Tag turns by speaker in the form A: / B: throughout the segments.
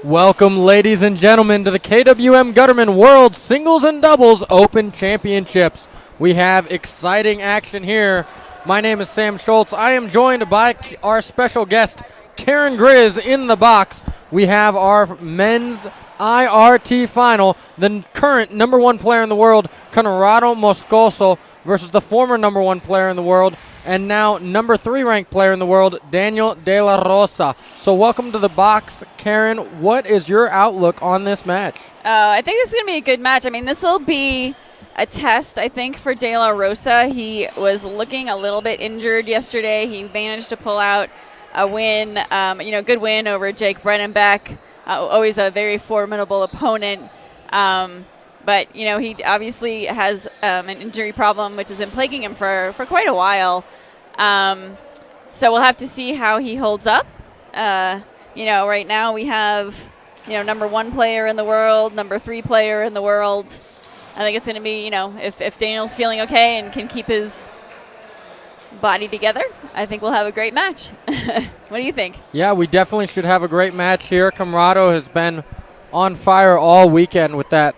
A: Welcome, ladies and gentlemen, to the KWM Gutterman World Singles and Doubles Open Championships. We have exciting action here. My name is Sam Schultz. I am joined by our special guest, Karen Grizz, in the box. We have our men's IRT final. The current number one player in the world, Conrado Moscoso, versus the former number one player in the world, and now number 3 ranked player in the world, Daniel De La Rosa. So welcome to the box, Karen. What is your outlook on this match?
B: I think this is going to be a good match. I mean, this will be a test, I think, for De La Rosa. He was looking a little bit injured yesterday. He managed to pull out a win, good win over Jake Brennenbeck, always a very formidable opponent. But, he obviously has an injury problem, which has been plaguing him for quite a while. So we'll have to see how he holds up. Right now we have, number 1 player in the world, number 3 player in the world. I think it's going to be, if Daniel's feeling okay and can keep his body together, I think we'll have a great match. What do you think? Yeah,
A: we definitely should have a great match here. Conrado has been on fire all weekend with that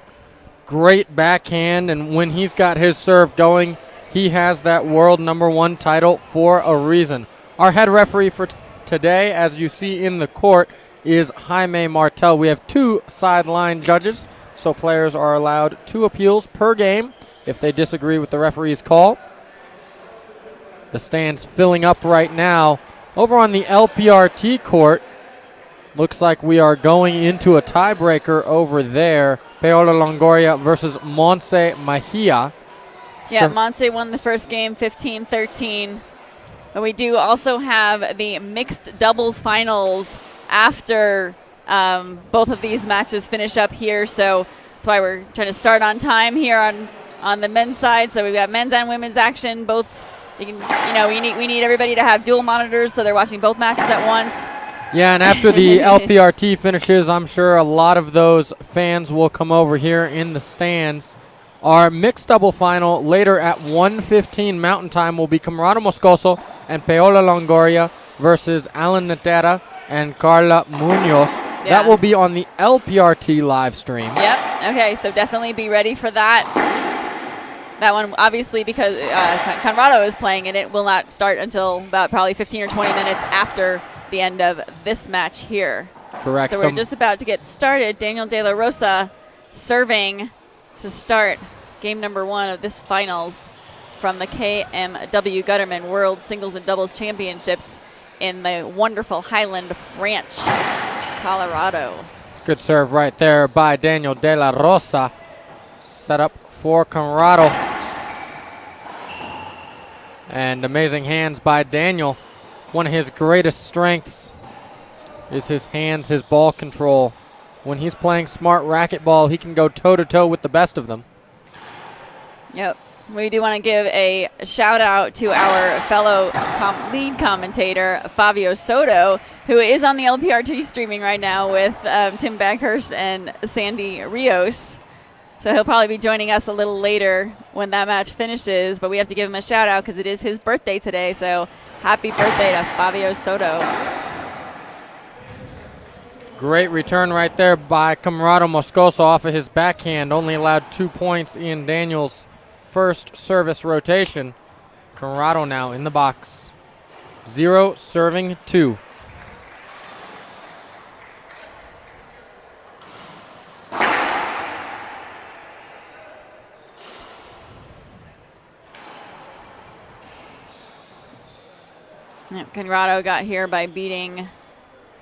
A: great backhand, and when he's got his serve going, he has that world number 1 title for a reason. Our head referee for today, as you see in the court, is Jaime Martel. We have 2 sideline judges, so players are allowed 2 appeals per game if they disagree with the referee's call. The stand's filling up right now. Over on the LPRT court, looks like we are going into a tiebreaker over there. Paola Longoria versus Montse Mejia.
B: Yeah, Montse won the first game 15-13. But we do also have the mixed doubles finals after both of these matches finish up here. So that's why we're trying to start on time here on the men's side. So we've got men's and women's action. Both, we need everybody to have dual monitors so they're watching both matches at once.
A: Yeah, and after the LPRT finishes, I'm sure a lot of those fans will come over here in the stands. Our mixed double final later at 1:15 Mountain Time will be Conrado Moscoso and Paola Longoria versus Alan Natera and Carla Munoz. Yeah. That will be on the LPRT live stream.
B: Yep. Okay, so definitely be ready for that. That one, obviously, because Conrado is playing, and it will not start until about probably 15 or 20 minutes after the end of this match here.
A: Correct.
B: So we're just about to get started. Daniel De La Rosa serving to start game number 1 of this finals from the KMW Gutterman World Singles and Doubles Championships in the wonderful Highland Ranch, Colorado.
A: Good serve right there by Daniel De La Rosa. Set up for Conrado. And amazing hands by Daniel. One of his greatest strengths is his hands, his ball control. When he's playing smart racquetball, he can go toe-to-toe with the best of them.
B: Yep. We do want to give a shout-out to our fellow lead commentator, Fabio Soto, who is on the LPRT streaming right now with Tim Backhurst and Sandy Rios. So he'll probably be joining us a little later when that match finishes, but we have to give him a shout-out because it is his birthday today, so happy birthday to Fabio Soto.
A: Great return right there by Conrado Moscoso off of his backhand. Only allowed 2 points in Daniel's first service rotation. Conrado now in the box. 0 serving 2.
B: Conrado got here by beating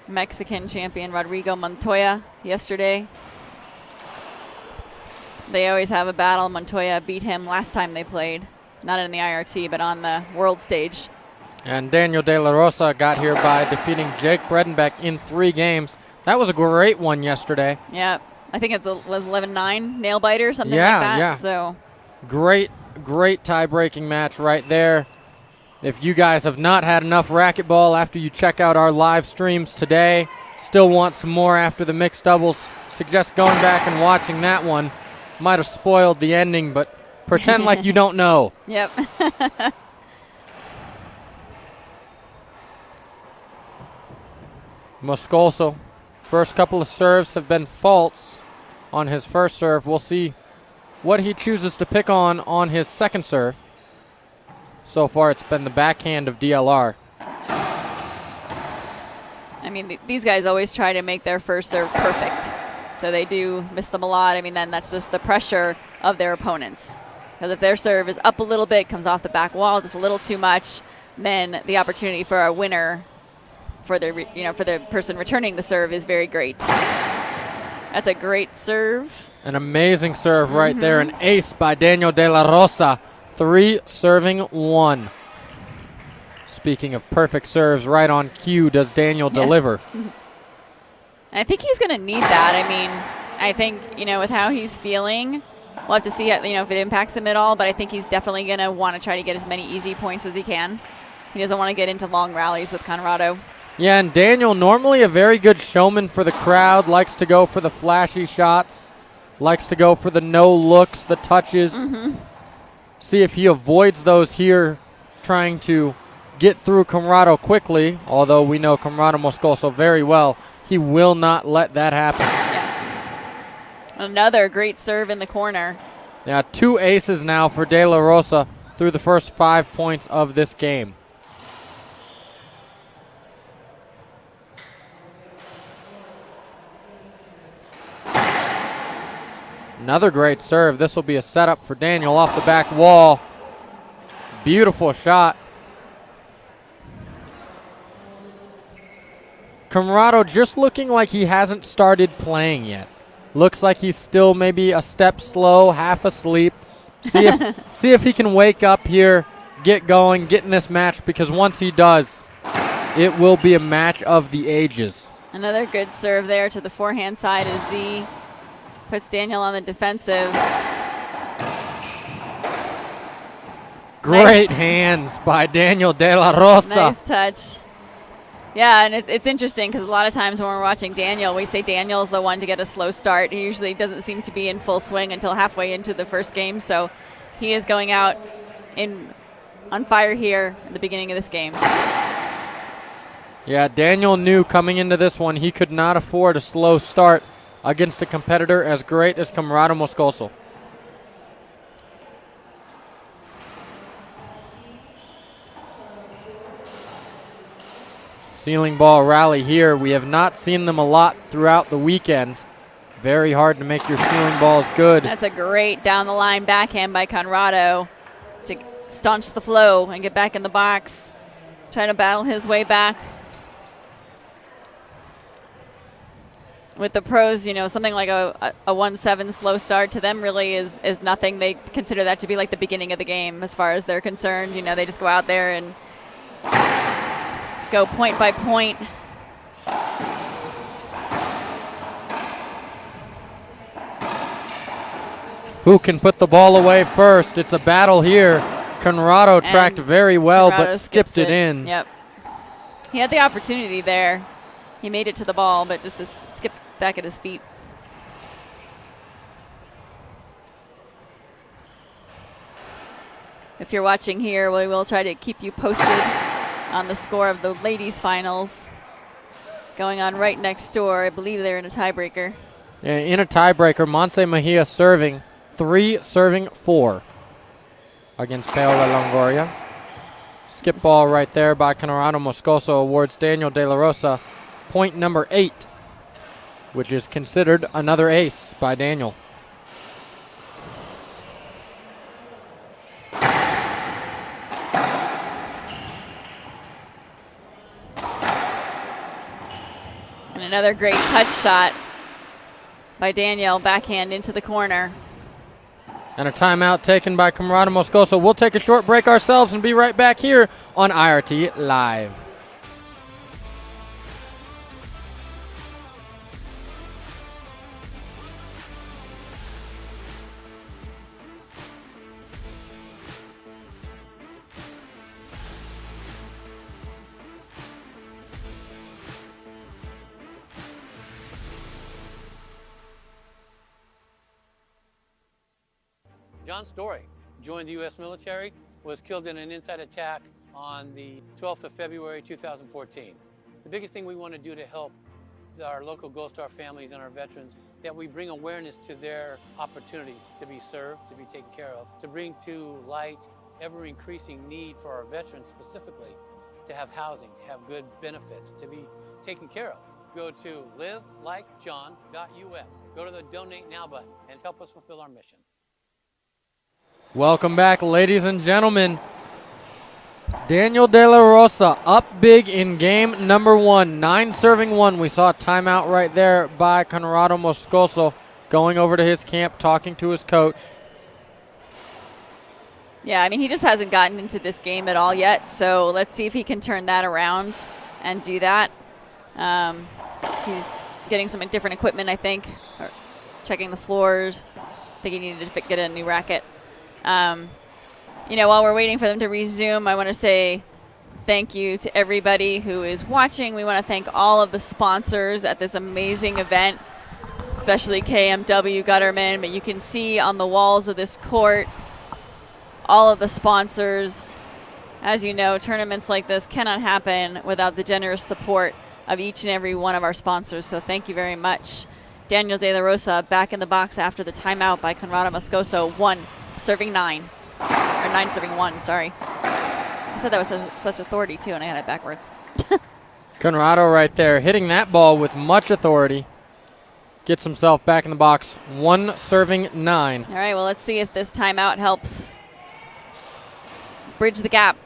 B: Mexican champion Rodrigo Montoya yesterday. They always have a battle. Montoya beat him last time they played, not in the IRT, but on the world stage.
A: And Daniel De La Rosa got here by defeating Jake Bredenbeck in 3 games. That was a great one yesterday.
B: Yeah, I think it was 11-9 nail biter, something like that.
A: Yeah.
B: So
A: great tie-breaking match right there. If you guys have not had enough racquetball after you check out our live streams today, still want some more after the mixed doubles, suggest going back and watching that one. Might have spoiled the ending, but pretend like you don't know.
B: Yep.
A: Moscoso First couple of serves have been faults on his first serve. We'll see what he chooses to pick on his second serve. So far, it's been the backhand of DLR.
B: I mean, these guys always try to make their first serve perfect. So they do miss them a lot. I mean, then that's just the pressure of their opponents. Because if their serve is up a little bit, comes off the back wall just a little too much, then the opportunity for a winner for the person returning the serve is very great. That's a great serve.
A: An amazing serve right there. An ace by Daniel De La Rosa. 3 serving 1. Speaking of perfect serves, right on cue does Daniel deliver.
B: I think he's going to need that. I mean, I think, with how he's feeling, we'll have to see, if it impacts him at all, but I think he's definitely going to want to try to get as many easy points as he can. He doesn't want to get into long rallies with Conrado.
A: Yeah, and Daniel, normally a very good showman for the crowd, likes to go for the flashy shots, likes to go for the no looks, the touches. See if he avoids those here, trying to get through Conrado quickly, although we know Conrado Moscoso very well. He will not let that happen.
B: Yeah. Another great serve in the corner.
A: Yeah, 2 aces now for De La Rosa through the first 5 points of this game. Another great serve. This will be a setup for Daniel off the back wall. Beautiful shot. Conrado just looking like he hasn't started playing yet. Looks like he's still maybe a step slow, half asleep. See if he can wake up here, get going, get in this match, because once he does, it will be a match of the ages.
B: Another good serve there to the forehand side as Z puts Daniel on the defensive.
A: Great hands by Daniel De La Rosa.
B: Nice touch. Yeah, and it's interesting because a lot of times when we're watching Daniel, we say Daniel's the one to get a slow start. He usually doesn't seem to be in full swing until halfway into the first game, so he is going out on fire here at the beginning of this game.
A: Yeah, Daniel knew coming into this one he could not afford a slow start against a competitor as great as Conrado Moscoso. Ceiling ball rally here. We have not seen them a lot throughout the weekend. Very hard to make your ceiling balls good.
B: That's a great down the line backhand by Conrado to staunch the flow and get back in the box. Trying to battle his way back. With the pros, something like a 1-7 slow start to them really is nothing. They consider that to be like the beginning of the game as far as they're concerned. They just go out there and go point by point.
A: Who can put the ball away first? It's a battle here. Conrado tracked very well, but skipped it in.
B: Yep. He had the opportunity there. He made it to the ball, but just skipped back at his feet. If you're watching here, we will try to keep you posted on the score of the ladies' finals going on right next door. I believe they're in a tiebreaker.
A: Yeah, in a tiebreaker, Monse Mejia serving 3, serving 4 against Paola Longoria. Skip ball right there by Conrado Moscoso awards Daniel De La Rosa point number 8, which is considered another ace by Daniel.
B: And another great touch shot by Daniel, backhand into the corner.
A: And a timeout taken by Conrado Moscoso. We'll take a short break ourselves and be right back here on IRT Live.
C: John Story joined the U.S. military, was killed in an inside attack on the 12th of February 2014. The biggest thing we want to do to help our local Gold Star families and our veterans, that we bring awareness to their opportunities to be served, to be taken care of, to bring to light ever-increasing need for our veterans specifically, to have housing, to have good benefits, to be taken care of. Go to livelikejohn.us. Go to the Donate Now button and help us fulfill our mission.
A: Welcome back, ladies and gentlemen. Daniel De La Rosa up big in game number 1, 9-1. We saw a timeout right there by Conrado Moscoso going over to his camp, talking to his coach.
B: Yeah, I mean, he just hasn't gotten into this game at all yet, so let's see if he can turn that around and do that. He's getting some different equipment, I think, or checking the floors. I think he needed to get a new racket. You know, while we're waiting for them to resume, I want to say thank you to everybody who is watching. We want to thank all of the sponsors at this amazing event, especially KMW Gutterman. But you can see on the walls of this court all of the sponsors. As you know, tournaments like this cannot happen without the generous support of each and every one of our sponsors. So thank you very much. Daniel De La Rosa back in the box after the timeout by Conrado Moscoso. 9-1, sorry. I said that with such authority, too, and I had it backwards.
A: Conrado right there hitting that ball with much authority. Gets himself back in the box, 9.
B: All right, well, let's see if this timeout helps bridge the gap.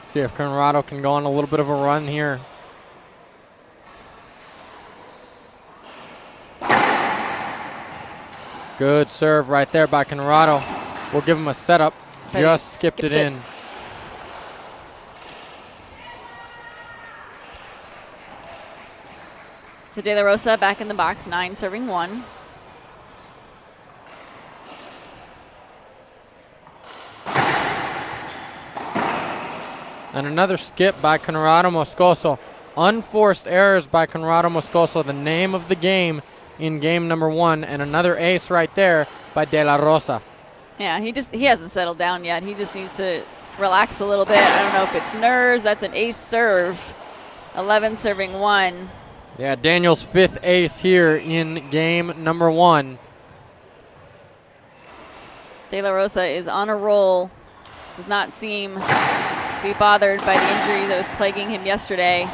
A: See if Conrado can go on a little bit of a run here. Good serve right there by Conrado. We'll give him a setup.
B: But
A: Just skipped it in.
B: So De La Rosa back in the box, 9-1.
A: And another skip by Conrado Moscoso. Unforced errors by Conrado Moscoso, the name of the game in game number 1. And another ace right there by De La Rosa.
B: Yeah, he hasn't settled down yet. He just needs to relax a little bit. I don't know if it's nerves. That's an ace serve. 11-1.
A: Yeah, Daniel's 5th ace here in game number 1.
B: De La Rosa is on a roll. Does not seem to be bothered by the injury that was plaguing him yesterday.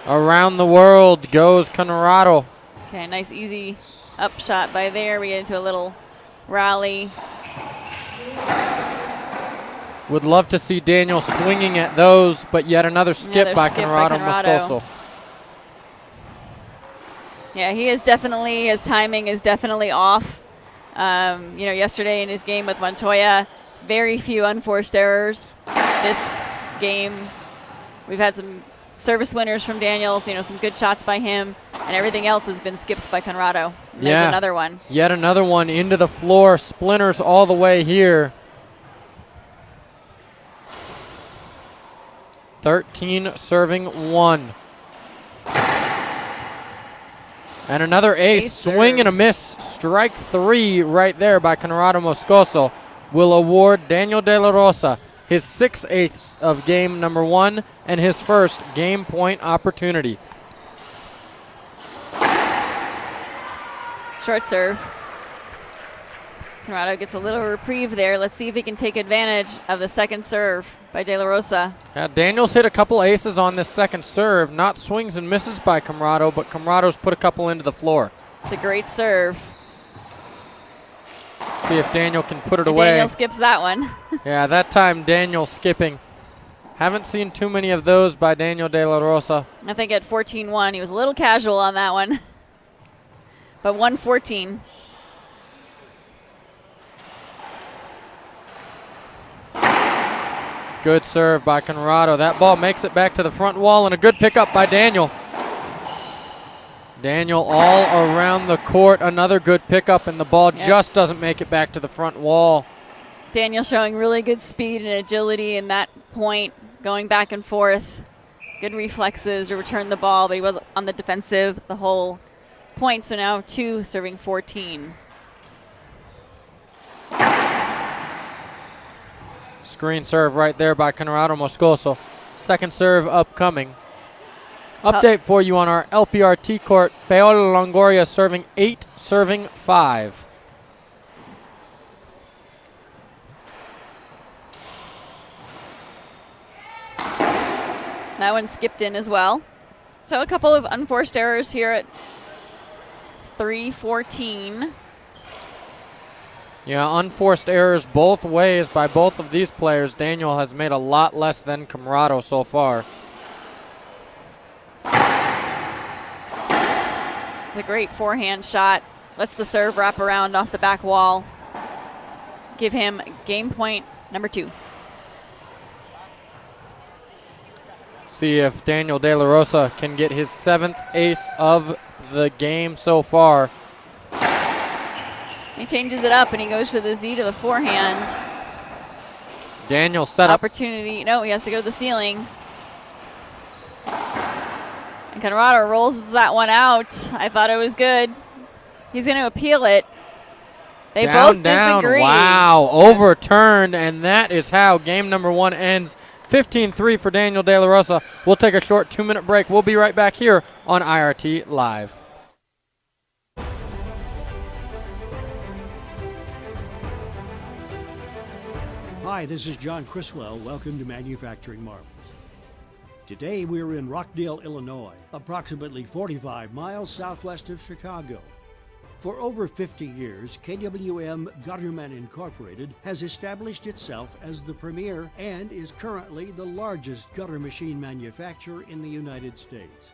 A: Around the world goes Conrado.
B: Okay, nice easy up shot by there. We get into a little rally.
A: Would love to see Daniel swinging at those, but yet another skip by Conrado Moscoso.
B: Yeah, he is definitely, his timing is definitely off. You know, yesterday in his game with Montoya, very few unforced errors. This game, we've had some service winners from Daniels, you know, some good shots by him, and everything else has been skips by Conrado. And there's another one. Yet
A: another one into the floor, splinters all the way here. 13-1. And another ace, swing and a miss. Strike 3 right there by Conrado Moscoso will award Daniel De La Rosa his 6th ace of game number 1 and his first game point opportunity.
B: Short serve. Conrado gets a little reprieve there. Let's see if he can take advantage of the second serve by De La Rosa.
A: Yeah, Daniels hit a couple aces on this second serve. Not swings and misses by Conrado, but Conrado's put a couple into the floor.
B: It's a great serve.
A: See if Daniel can put it away.
B: Daniel skips that one.
A: Yeah, that time Daniel skipping. Haven't seen too many of those by Daniel De La Rosa.
B: I think at 14-1, he was a little casual on that one. But 1-14.
A: Good serve by Conrado. That ball makes it back to the front wall, and a good pickup by Daniel. Daniel all around the court. Another good pickup, and the ball just doesn't make it back to the front wall.
B: Daniel showing really good speed and agility in that point, going back and forth. Good reflexes to return the ball, but he was on the defensive the whole point, so now 2 serving 14.
A: Screen serve right there by Conrado Moscoso. Second serve upcoming. Update for you on our LPRT court. Paola Longoria serving 8, serving 5.
B: That one skipped in as well. So a couple of unforced errors here at 3:14.
A: Yeah, unforced errors both ways by both of these players. Daniel has made a lot less than Camarato so far.
B: It's a great forehand shot. Lets the serve wrap around off the back wall. Give him game point number 2.
A: See if Daniel De La Rosa can get his 7th ace of the game so far.
B: He changes it up and he goes for the Z to the forehand.
A: Daniel set up.
B: Opportunity. No, he has to go to the ceiling. And Conrado rolls that one out. I thought it was good. He's going to appeal it. They both disagree.
A: Wow, overturned, and that is how game number 1 ends. 15-3 for Daniel De La Rosa. We'll take a short 2-minute break. We'll be right back here on IRT Live.
D: Hi, this is John Criswell. Welcome to Manufacturing Marvels. Today we're in Rockdale, Illinois, approximately 45 miles southwest of Chicago. For over 50 years, KWM GUTTERMAN Incorporated has established itself as the premier and is currently the largest gutter machine manufacturer in the United States.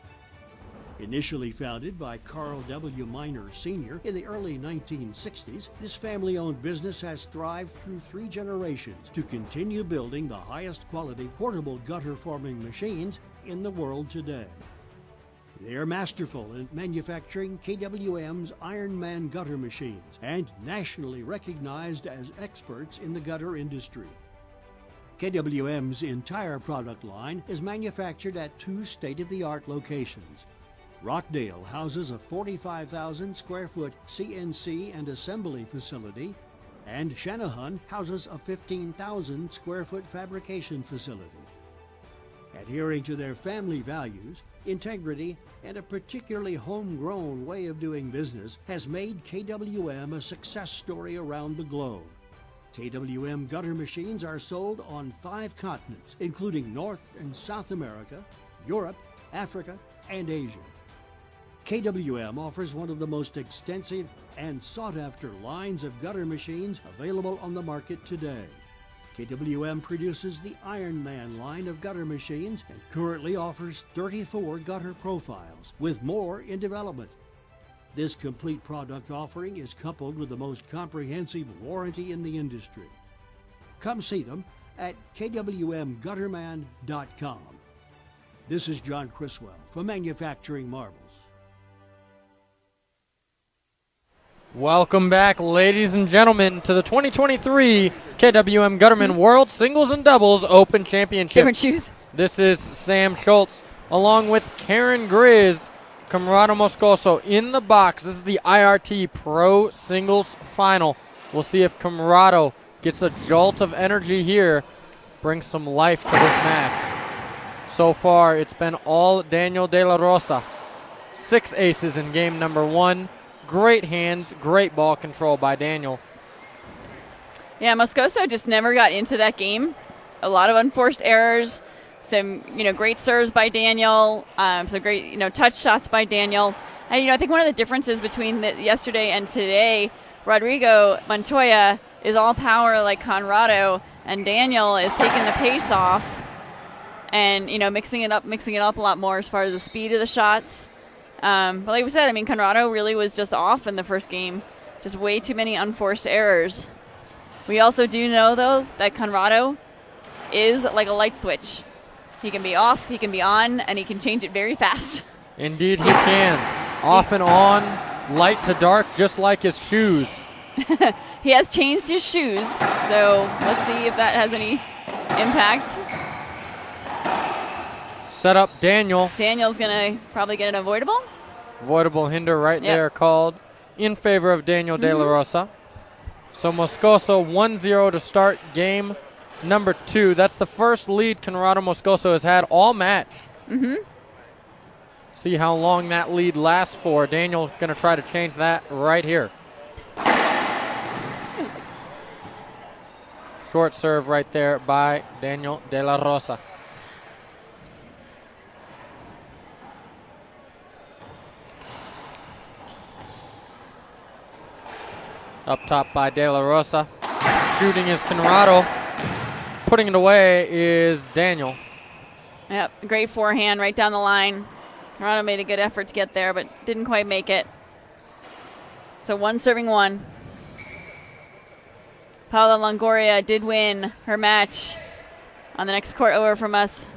D: Initially founded by Carl W. Miner Sr. in the early 1960s, this family-owned business has thrived through 3 generations to continue building the highest quality portable gutter forming machines in the world today. They are masterful in manufacturing KWM's Ironman gutter machines and nationally recognized as experts in the gutter industry. KWM's entire product line is manufactured at 2 state-of-the-art locations. Rockdale houses a 45,000 square foot CNC and assembly facility, and Shanahan houses a 15,000 square foot fabrication facility. Adhering to their family values, integrity, and a particularly homegrown way of doing business has made KWM a success story around the globe. KWM gutter machines are sold on 5 continents, including North and South America, Europe, Africa, and Asia. KWM offers one of the most extensive and sought-after lines of gutter machines available on the market today. KWM produces the Ironman line of gutter machines and currently offers 34 gutter profiles, with more in development. This complete product offering is coupled with the most comprehensive warranty in the industry. Come see them at kwmgutterman.com. This is John Criswell for Manufacturing Marvels.
A: Welcome back, ladies and gentlemen, to the 2023 KWM GUTTERMAN World Singles and Doubles Open Championship.
B: Different shoes.
A: This is Sam Schultz along with Karen Grizz, Camarato Moscoso in the box. This is the IRT Pro Singles Final. We'll see if Camarato gets a jolt of energy here, brings some life to this match. So far, it's been all Daniel De La Rosa. 6 aces in game number 1. Great hands, great ball control by Daniel.
B: Yeah, Moscoso just never got into that game. A lot of unforced errors, some great serves by Daniel, some great touch shots by Daniel. And I think one of the differences between yesterday and today, Rodrigo Montoya is all power like Conrado, and Daniel is taking the pace off and mixing it up a lot more as far as the speed of the shots. But like we said, Conrado really was just off in the first game. Just way too many unforced errors. We also do know, though, that Conrado is like a light switch. He can be off, he can be on, and he can change it very fast.
A: Indeed he can. Off and on, light to dark, just like his shoes.
B: He has changed his shoes, so let's see if that has any impact.
A: Set up Daniel.
B: Daniel's going to probably get an avoidable.
A: Avoidable hinder right there called in favor of Daniel De La Rosa. So Moscoso 1-0 to start game number 2. That's the first lead Conrado Moscoso has had all match. See how long that lead lasts for. Daniel going to try to change that right here. Short serve right there by Daniel De La Rosa. Up top by De La Rosa. Shooting is Conrado. Putting it away is Daniel.
B: Yep, great forehand right down the line. Conrado made a good effort to get there, but didn't quite make it. So 1-1. Paula Longoria did win her match on the next court over from us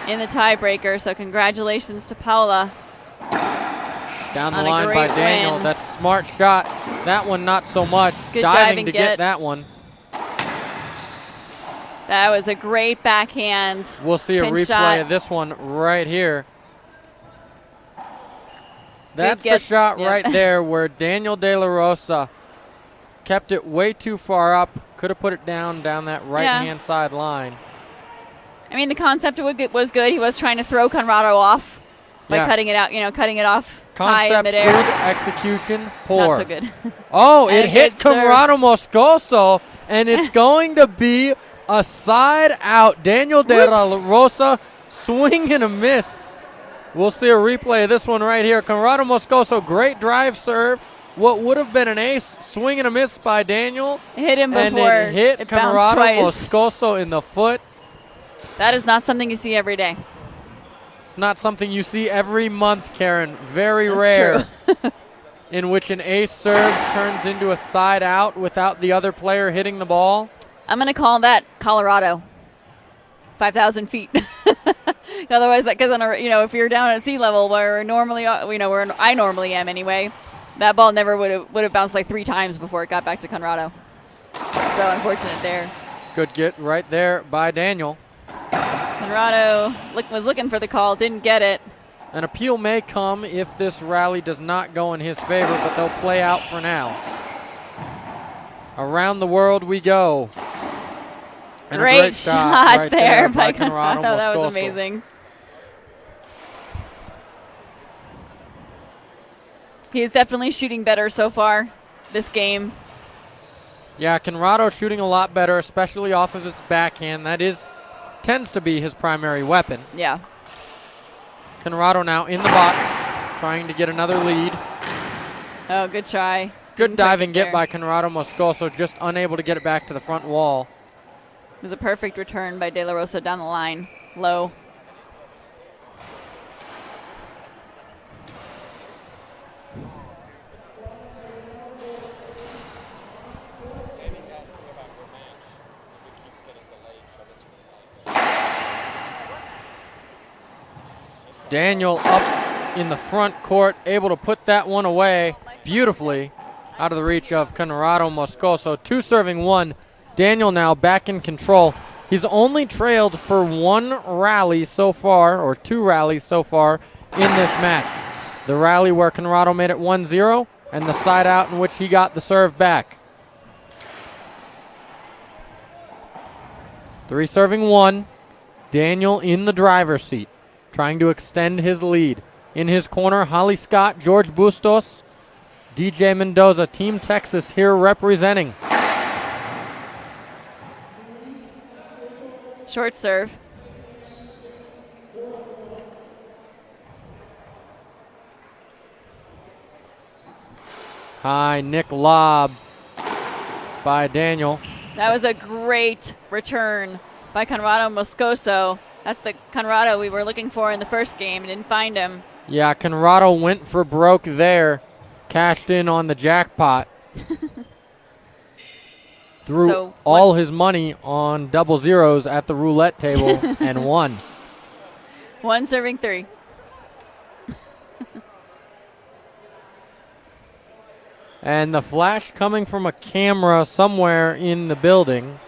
B: in the tiebreaker. So congratulations to Paula.
A: Down the line by Daniel.
B: Win.
A: That's smart shot. That one not so much.
B: Good
A: Diving to get that one.
B: That was a great backhand.
A: We'll see a replay of this one right here. That's the shot right there where Daniel De La Rosa kept it way too far up. Could have put it down that right-hand side line.
B: I mean, the concept was good. He was trying to throw Conrado off by cutting it out, cutting it off high in
A: Concept
B: midair.
A: good, execution poor.
B: Not so good.
A: Oh, it hit Conrado Moscoso, and it's going to be a side out. Daniel De La Rosa swing and a miss. We'll see a replay of this one right here. Conrado Moscoso, great drive serve. What would have been an ace, swing and a miss by Daniel.
B: It hit him
A: and
B: before.
A: it hit Conrado Moscoso in the foot.
B: That is not something you see every day.
A: It's not something you see every month, Karen. Very rare. In which an ace serves turns into a side out without the other player hitting the ball.
B: I'm going to call that Colorado. 5,000 feet. Otherwise, because if you're down at sea level, where normally, where I normally am anyway, that ball never would have bounced like 3 times before it got back to Conrado. So unfortunate there.
A: Good get right there by Daniel.
B: Conrado was looking for the call, didn't get it.
A: An appeal may come if this rally does not go in his favor, but they'll play out for now. Around the world we go. And
B: great shot
A: right
B: there
A: by
B: Conrado. That was
A: Moscoso.
B: amazing. He's definitely shooting better so far this game.
A: Yeah, Conrado shooting a lot better, especially off of his backhand. That tends to be his primary weapon.
B: Yeah.
A: Conrado now in the box, trying to get another lead.
B: Oh, good try.
A: Good diving get by Conrado Moscoso, just unable to get it back to the front wall.
B: It was a perfect return by De La Rosa down the line, low.
A: Daniel up in the front court, able to put that one away beautifully out of the reach of Conrado Moscoso. 2-1. Daniel now back in control. He's only trailed for 1 rally so far, or 2 rallies so far in this match. The rally where Conrado made it 1-0, and the side out in which he got the serve back. 3-1. Daniel in the driver's seat, trying to extend his lead. In his corner, Holly Scott, George Bustos, DJ Mendoza, Team Texas here representing.
B: Short serve.
A: High Nick lob by Daniel.
B: That was a great return by Conrado Moscoso. That's the Conrado we were looking for in the first game and didn't find him.
A: Yeah, Conrado went for broke there. Cashed in on the jackpot. Threw all his money on double zeros at the roulette table and won.
B: 1-3.
A: And the flash coming from a camera somewhere in the building.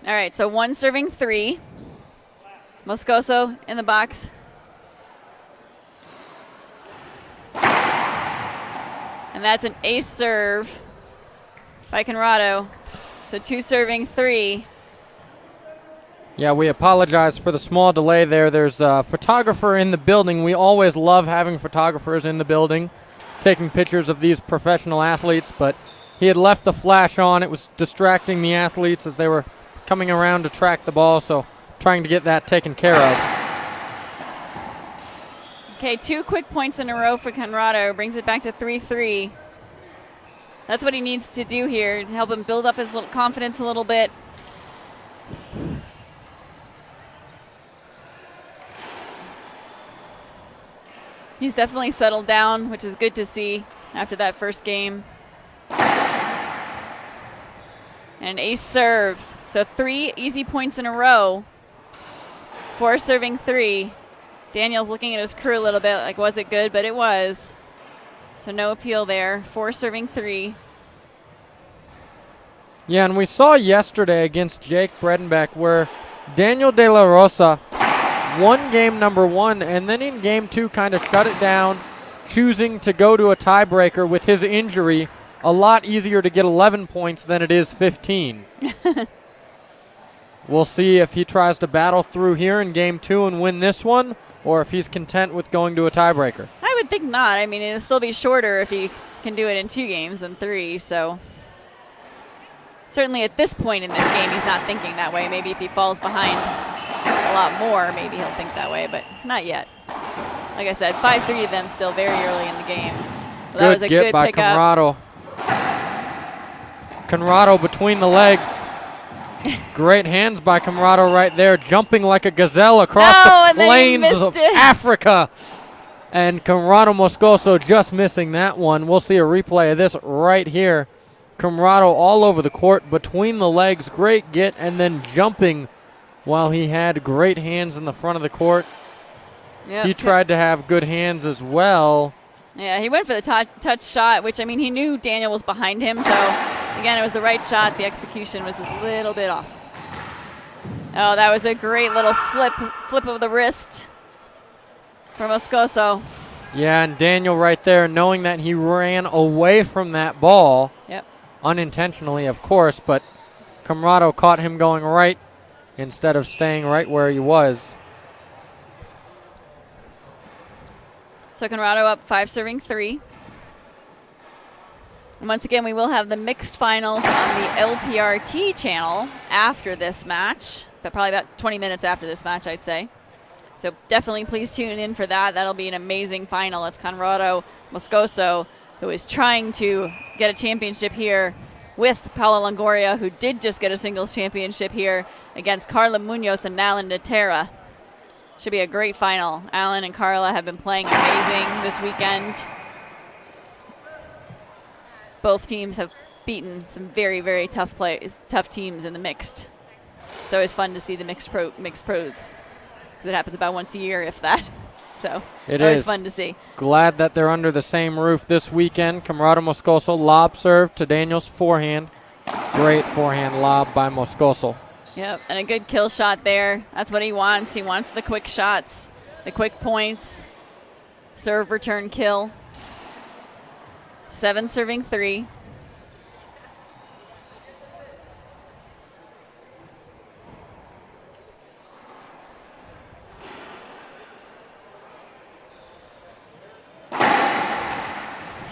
B: All right, so 1-3. Moscoso in the box. And that's an ace serve by Conrado. So 2 serving 3.
A: Yeah, we apologize for the small delay there. There's a photographer in the building. We always love having photographers in the building taking pictures of these professional athletes, but he had left the flash on. It was distracting the athletes as they were coming around to track the ball, so trying to get that taken care of.
B: Okay, 2 quick points in a row for Conrado. Brings it back to 3-3. That's what he needs to do here to help him build up his little confidence a little bit. He's definitely settled down, which is good to see after that first game. And an ace serve. So 3 easy points in a row. 4 serving 3. Daniel's looking at his crew a little bit like, was it good? But it was. So no appeal there. 4 serving 3.
A: Yeah, and we saw yesterday against Jake Bredenbeck where Daniel De La Rosa won game number 1, and then in game 2 kind of shut it down, choosing to go to a tiebreaker with his injury. A lot easier to get 11 points than it is 15. We'll see if he tries to battle through here in game 2 and win this one, or if he's content with going to a tiebreaker.
B: I would think not. I mean, it'll still be shorter if he can do it in 2 games than 3, so certainly at this point in this game, he's not thinking that way. Maybe if he falls behind a lot more, maybe he'll think that way, but not yet. Like I said, 5-3 to them still very early in the game. Well, that was a good
A: by
B: pickup.
A: Conrado. Conrado between the legs. Great hands by Conrado right there, jumping like a gazelle across the plains of Africa. And Conrado Moscoso just missing that one. We'll see a replay of this right here. Conrado all over the court, between the legs, great get, and then jumping while he had great hands in the front of the court.
B: Yep.
A: He tried to have good hands as well.
B: Yeah, he went for the touch shot, which, I mean, he knew Daniel was behind him, so, again, it was the right shot. The execution was just a little bit off. Oh, that was a great little flip of the wrist for Moscoso.
A: Yeah, and Daniel right there, knowing that he ran away from that ball.
B: Yep.
A: Unintentionally, of course, but Conrado caught him going right instead of staying right where he was.
B: So Conrado up 5 serving 3. And once again, we will have the mixed finals on the LPRT channel after this match, but probably about 20 minutes after this match, I'd say. So definitely please tune in for that. That'll be an amazing final. It's Conrado Moscoso, who is trying to get a championship here with Paula Longoria, who did just get a singles championship here against Carla Munoz and Alan Natera. Should be a great final. Alan and Carla have been playing amazing this weekend. Both teams have beaten some very, very tough teams in the mixed. It's always fun to see the mixed pros. It happens about once a year, if that. So
A: it
B: always
A: is
B: fun to see.
A: Glad that they're under the same roof this weekend. Conrado Moscoso lob serve to Daniel's forehand. Great forehand lob by Moscoso.
B: Yep, and a good kill shot there. That's what he wants. He wants the quick shots, the quick points. Serve, return, kill. 7 serving 3.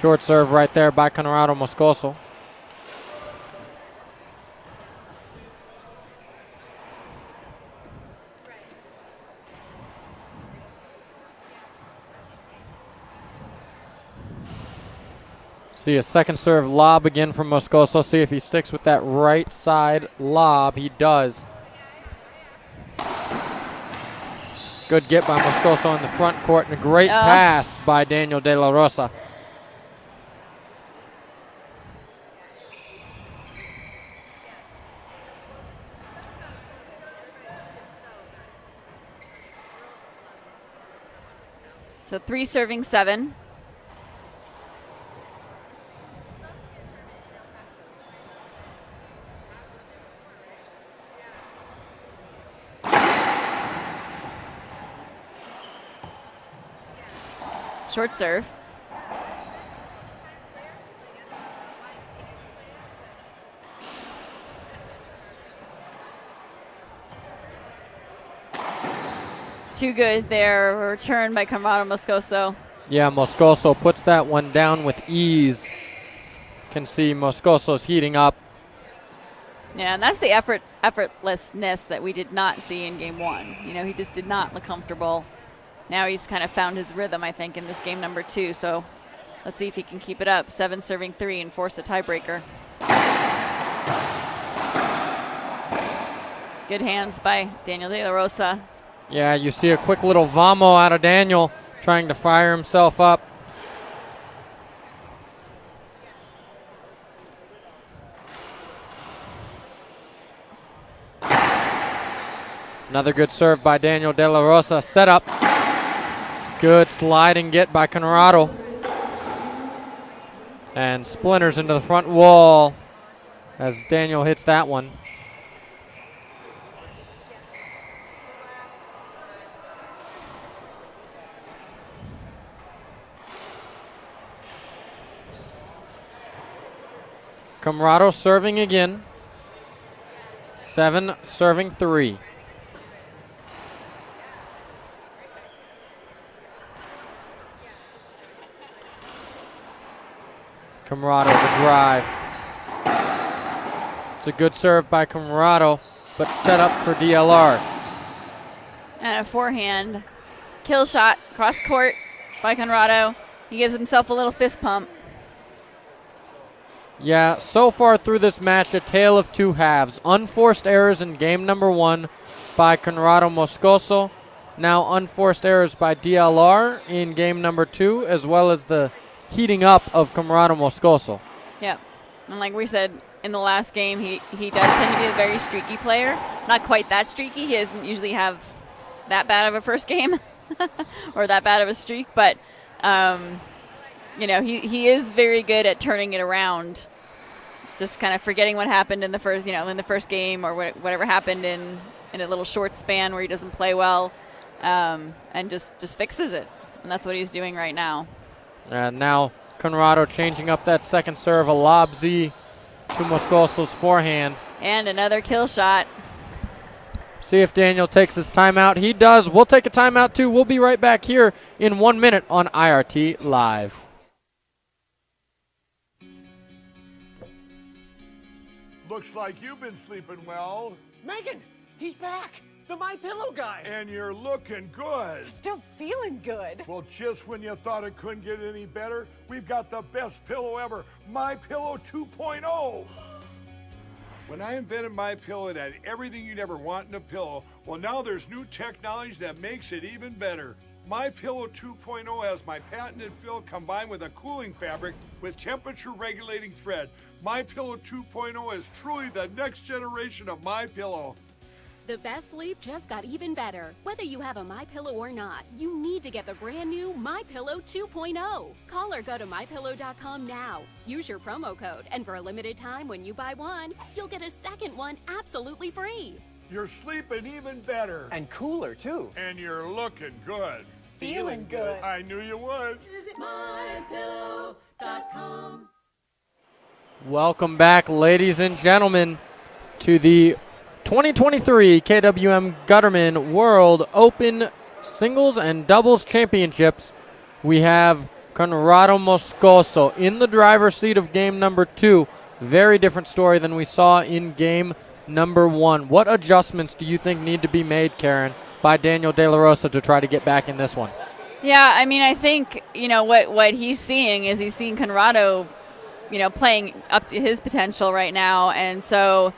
A: Short serve right there by Conrado Moscoso. See a second serve lob again from Moscoso. See if he sticks with that right side lob. He does. Good get by Moscoso in the front court, and a great pass by Daniel De La Rosa.
B: So 3 serving 7. Short serve. Too good there. Return by Camaro Moscoso.
A: Yeah, Moscoso puts that one down with ease. Can see Moscoso's heating up.
B: Yeah, and that's the effortlessness that we did not see in game one. You know, he just did not look comfortable. Now he's kind of found his rhythm, I think, in this game number 2. So let's see if he can keep it up. 7 serving 3 and force a tiebreaker. Good hands by Daniel De La Rosa.
A: Yeah, you see a quick little vamo out of Daniel, trying to fire himself up. Another good serve by Daniel De La Rosa. Set up. Good sliding get by Conrado. And splinters into the front wall as Daniel hits that one. Conrado serving again. 7 serving 3. Conrado the drive. It's a good serve by Conrado, but set up for DLR.
B: And a forehand kill shot cross court by Conrado. He gives himself a little fist pump.
A: Yeah, so far through this match, a tale of two halves. Unforced errors in game number 1 by Conrado Moscoso. Now unforced errors by DLR in game number 2, as well as the heating up of Conrado Moscoso.
B: Yeah, and like we said in the last game, he does tend to be a very streaky player. Not quite that streaky. He doesn't usually have that bad of a first game or that bad of a streak, but you know, he is very good at turning it around. Just kind of forgetting what happened in the first, in the first game, or whatever happened in a little short span where he doesn't play well, and just fixes it. And that's what he's doing right now.
A: And now Conrado changing up that second serve, a lob Z to Moscoso's forehand.
B: And another kill shot.
A: See if Daniel takes his timeout. He does. We'll take a timeout too. We'll be right back here in 1 minute on IRT Live.
E: Looks like you've been sleeping well.
F: Megan, he's back. The My Pillow guy.
E: And you're looking good.
F: Still feeling good.
E: Well, just when you thought it couldn't get any better, we've got the best pillow ever, My Pillow 2.0. When I invented My Pillow, it had everything you'd ever want in a pillow. Well, now there's new technology that makes it even better. My Pillow 2.0 has my patented fill combined with a cooling fabric with temperature regulating thread. My Pillow 2.0 is truly the next generation of My Pillow.
G: The best sleep just got even better. Whether you have a MyPillow or not, you need to get the brand new MyPillow 2.0. Call or go to MyPillow.com now. Use your promo code, and for a limited time when you buy one, you'll get a second one absolutely free.
E: You're sleeping even better.
F: And cooler, too.
E: And you're looking good.
F: Feeling good.
E: I knew you would.
H: Visit mypillow.com.
A: Welcome back, ladies and gentlemen, to the 2023 KWM Gutterman World Open Singles and Doubles Championships. We have Conrado Moscoso in the driver's seat of game number 2. Very different story than we saw in game number 1. What adjustments do you think need to be made, Karen, by Daniel De La Rosa to try to get back in this one?
B: Yeah, I mean, I think, what he's seeing is he's seeing Conrado, playing up to his potential right now. And so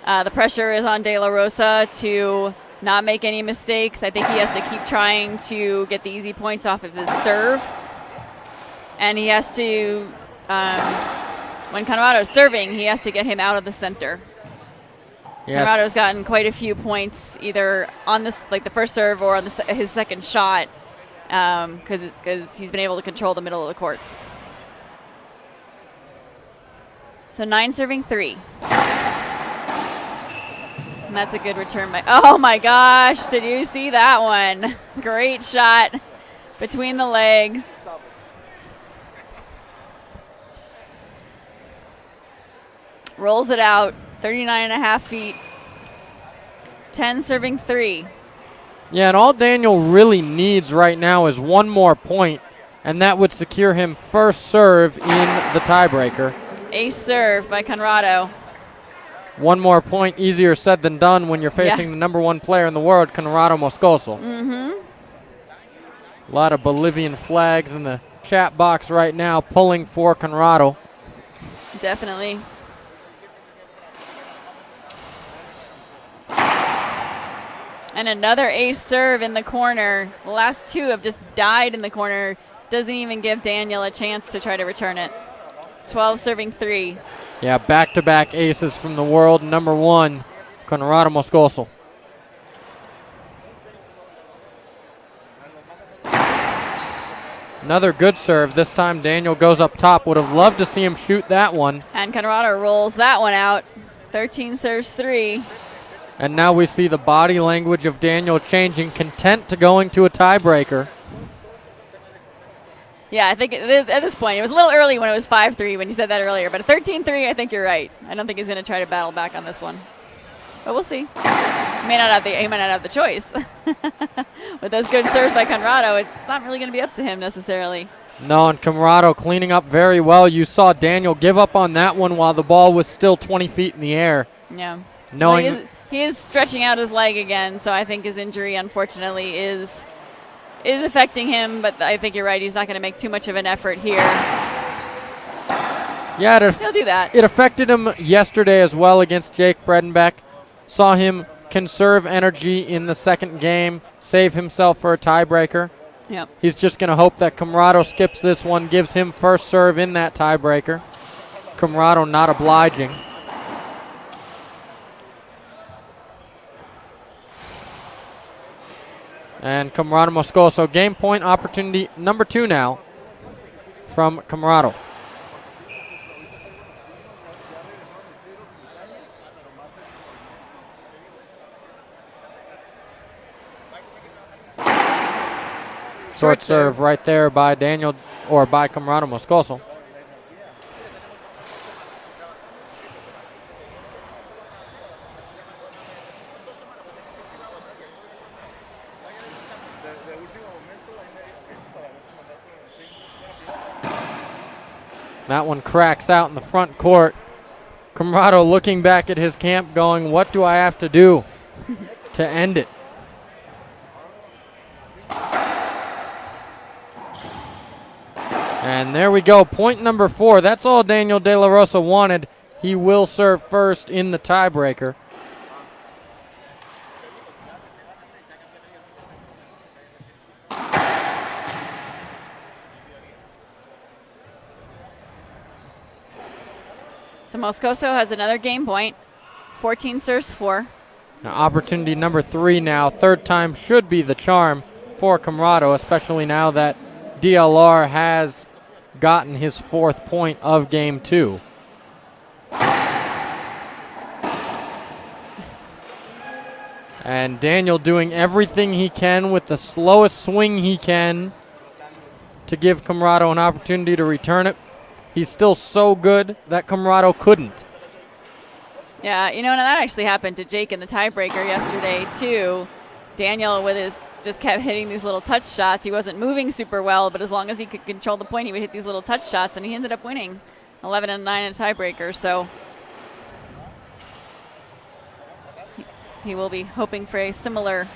B: the pressure is on De La Rosa to not make any mistakes. I think he has to keep trying to get the easy points off of his serve. And he has to, when Conrado's serving, he has to get him out of the center.
A: Yes.
B: Conrado's gotten quite a few points either on this, like the first serve, or on his second shot, because he's been able to control the middle of the court. So 9 serving 3. And that's a good return by, oh my gosh, did you see that one? Great shot between the legs. Rolls it out, 39.5 feet. 10 serving 3.
A: Yeah, and all Daniel really needs right now is one more point, and that would secure him first serve in the tiebreaker.
B: Ace serve by Conrado.
A: One more point, easier said than done when you're facing the number one player in the world, Conrado Moscoso. A lot of Bolivian flags in the chat box right now pulling for Conrado.
B: Definitely. And another ace serve in the corner. The last two have just died in the corner. Doesn't even give Daniel a chance to try to return it. 12 serving 3.
A: Yeah, back-to-back aces from the world number one, Conrado Moscoso. Another good serve. This time Daniel goes up top. Would have loved to see him shoot that one.
B: And Conrado rolls that one out. 13 serves 3.
A: And now we see the body language of Daniel changing, content to going to a tiebreaker.
B: Yeah, I think at this point, it was a little early when it was 5-3 when you said that earlier, but at 13-3, I think you're right. I don't think he's going to try to battle back on this one. But we'll see. He might not have the choice. With those good serves by Conrado, it's not really going to be up to him necessarily.
A: No, and Conrado cleaning up very well. You saw Daniel give up on that one while the ball was still 20 feet in the air.
B: Yeah.
A: Knowing
B: Well, he is stretching out his leg again, so I think his injury, unfortunately, is affecting him, but I think you're right. He's not going to make too much of an effort here.
A: Yeah,
B: He'll do that.
A: It affected him yesterday as well against Jake Bredenbeck. Saw him conserve energy in the second game, save himself for a tiebreaker.
B: Yep.
A: He's just going to hope that Conrado skips this one, gives him first serve in that tiebreaker. Conrado not obliging. And Conrado Moscoso, game point opportunity number 2 now from Conrado. Short serve right there by Daniel, or by Conrado Moscoso. That one cracks out in the front court. Conrado looking back at his camp going, what do I have to do to end it? And there we go, point number 4. That's all Daniel De La Rosa wanted. He will serve first in the tiebreaker.
B: So Moscoso has another game point. 14 serves 4.
A: Now, opportunity number 3 now. Third time should be the charm for Conrado, especially now that DLR has gotten his 4th point of game 2. And Daniel doing everything he can with the slowest swing he can to give Conrado an opportunity to return it. He's still so good that Conrado couldn't.
B: Yeah, you know, and that actually happened to Jake in the tiebreaker yesterday, too. Daniel, just kept hitting these little touch shots. He wasn't moving super well, but as long as he could control the point, he would hit these little touch shots, and he ended up winning 11-9 in a tiebreaker. So he will be hoping for a similar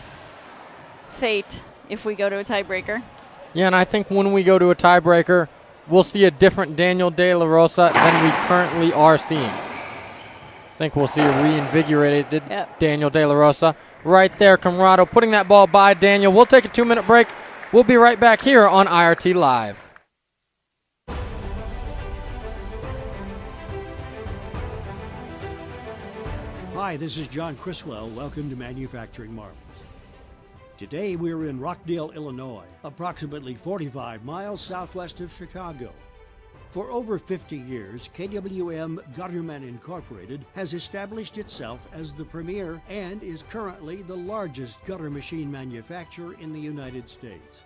B: fate if we go to a tiebreaker.
A: Yeah, and I think when we go to a tiebreaker, we'll see a different Daniel De La Rosa than we currently are seeing. I think we'll see a reinvigorated Daniel De La Rosa. Right there, Conrado putting that ball by Daniel. We'll take a 2-minute break. We'll be right back here on IRT Live.
D: Hi, this is John Criswell. Welcome to Manufacturing Marvels. Today we're in Rockdale, Illinois, approximately 45 miles southwest of Chicago. For over 50 years, KWM GUTTERMAN Incorporated has established itself as the premier and is currently the largest gutter machine manufacturer in the United States.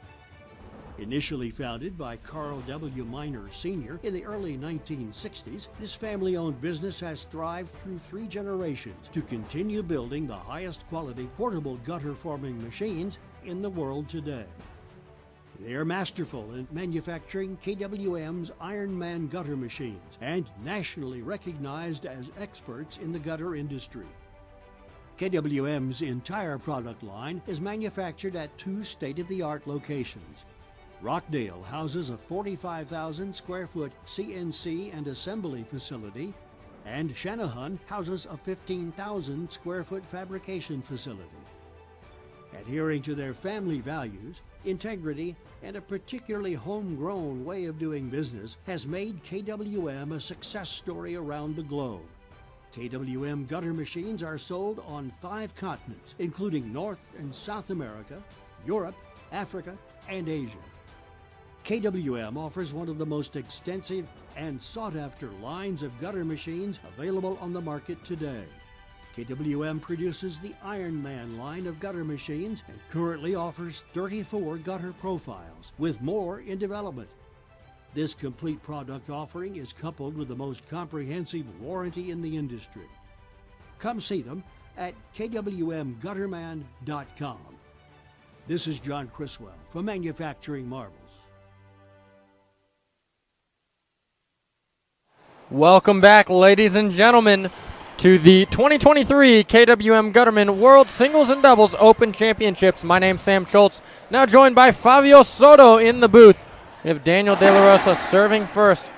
D: Initially founded by Carl W. Miner Sr. in the early 1960s, this family-owned business has thrived through 3 generations to continue building the highest quality portable gutter-forming machines in the world today. They are masterful in manufacturing KWM's Ironman gutter machines and nationally recognized as experts in the gutter industry. KWM's entire product line is manufactured at 2 state-of-the-art locations. Rockdale houses a 45,000 square foot CNC and assembly facility, and Shanahan houses a 15,000 square foot fabrication facility. Adhering to their family values, integrity, and a particularly homegrown way of doing business has made KWM a success story around the globe. KWM gutter machines are sold on 5 continents, including North and South America, Europe, Africa, and Asia. KWM offers one of the most extensive and sought-after lines of gutter machines available on the market today. KWM produces the Ironman line of gutter machines and currently offers 34 gutter profiles, with more in development. This complete product offering is coupled with the most comprehensive warranty in the industry. Come see them at kwmgutterman.com. This is John Criswell for Manufacturing Marvels.
A: Welcome back, ladies and gentlemen, to the 2023 KWM Gutterman World Singles and Doubles Open Championships. My name's Sam Schultz, now joined by Fabio Soto in the booth. We have Daniel De La Rosa serving first.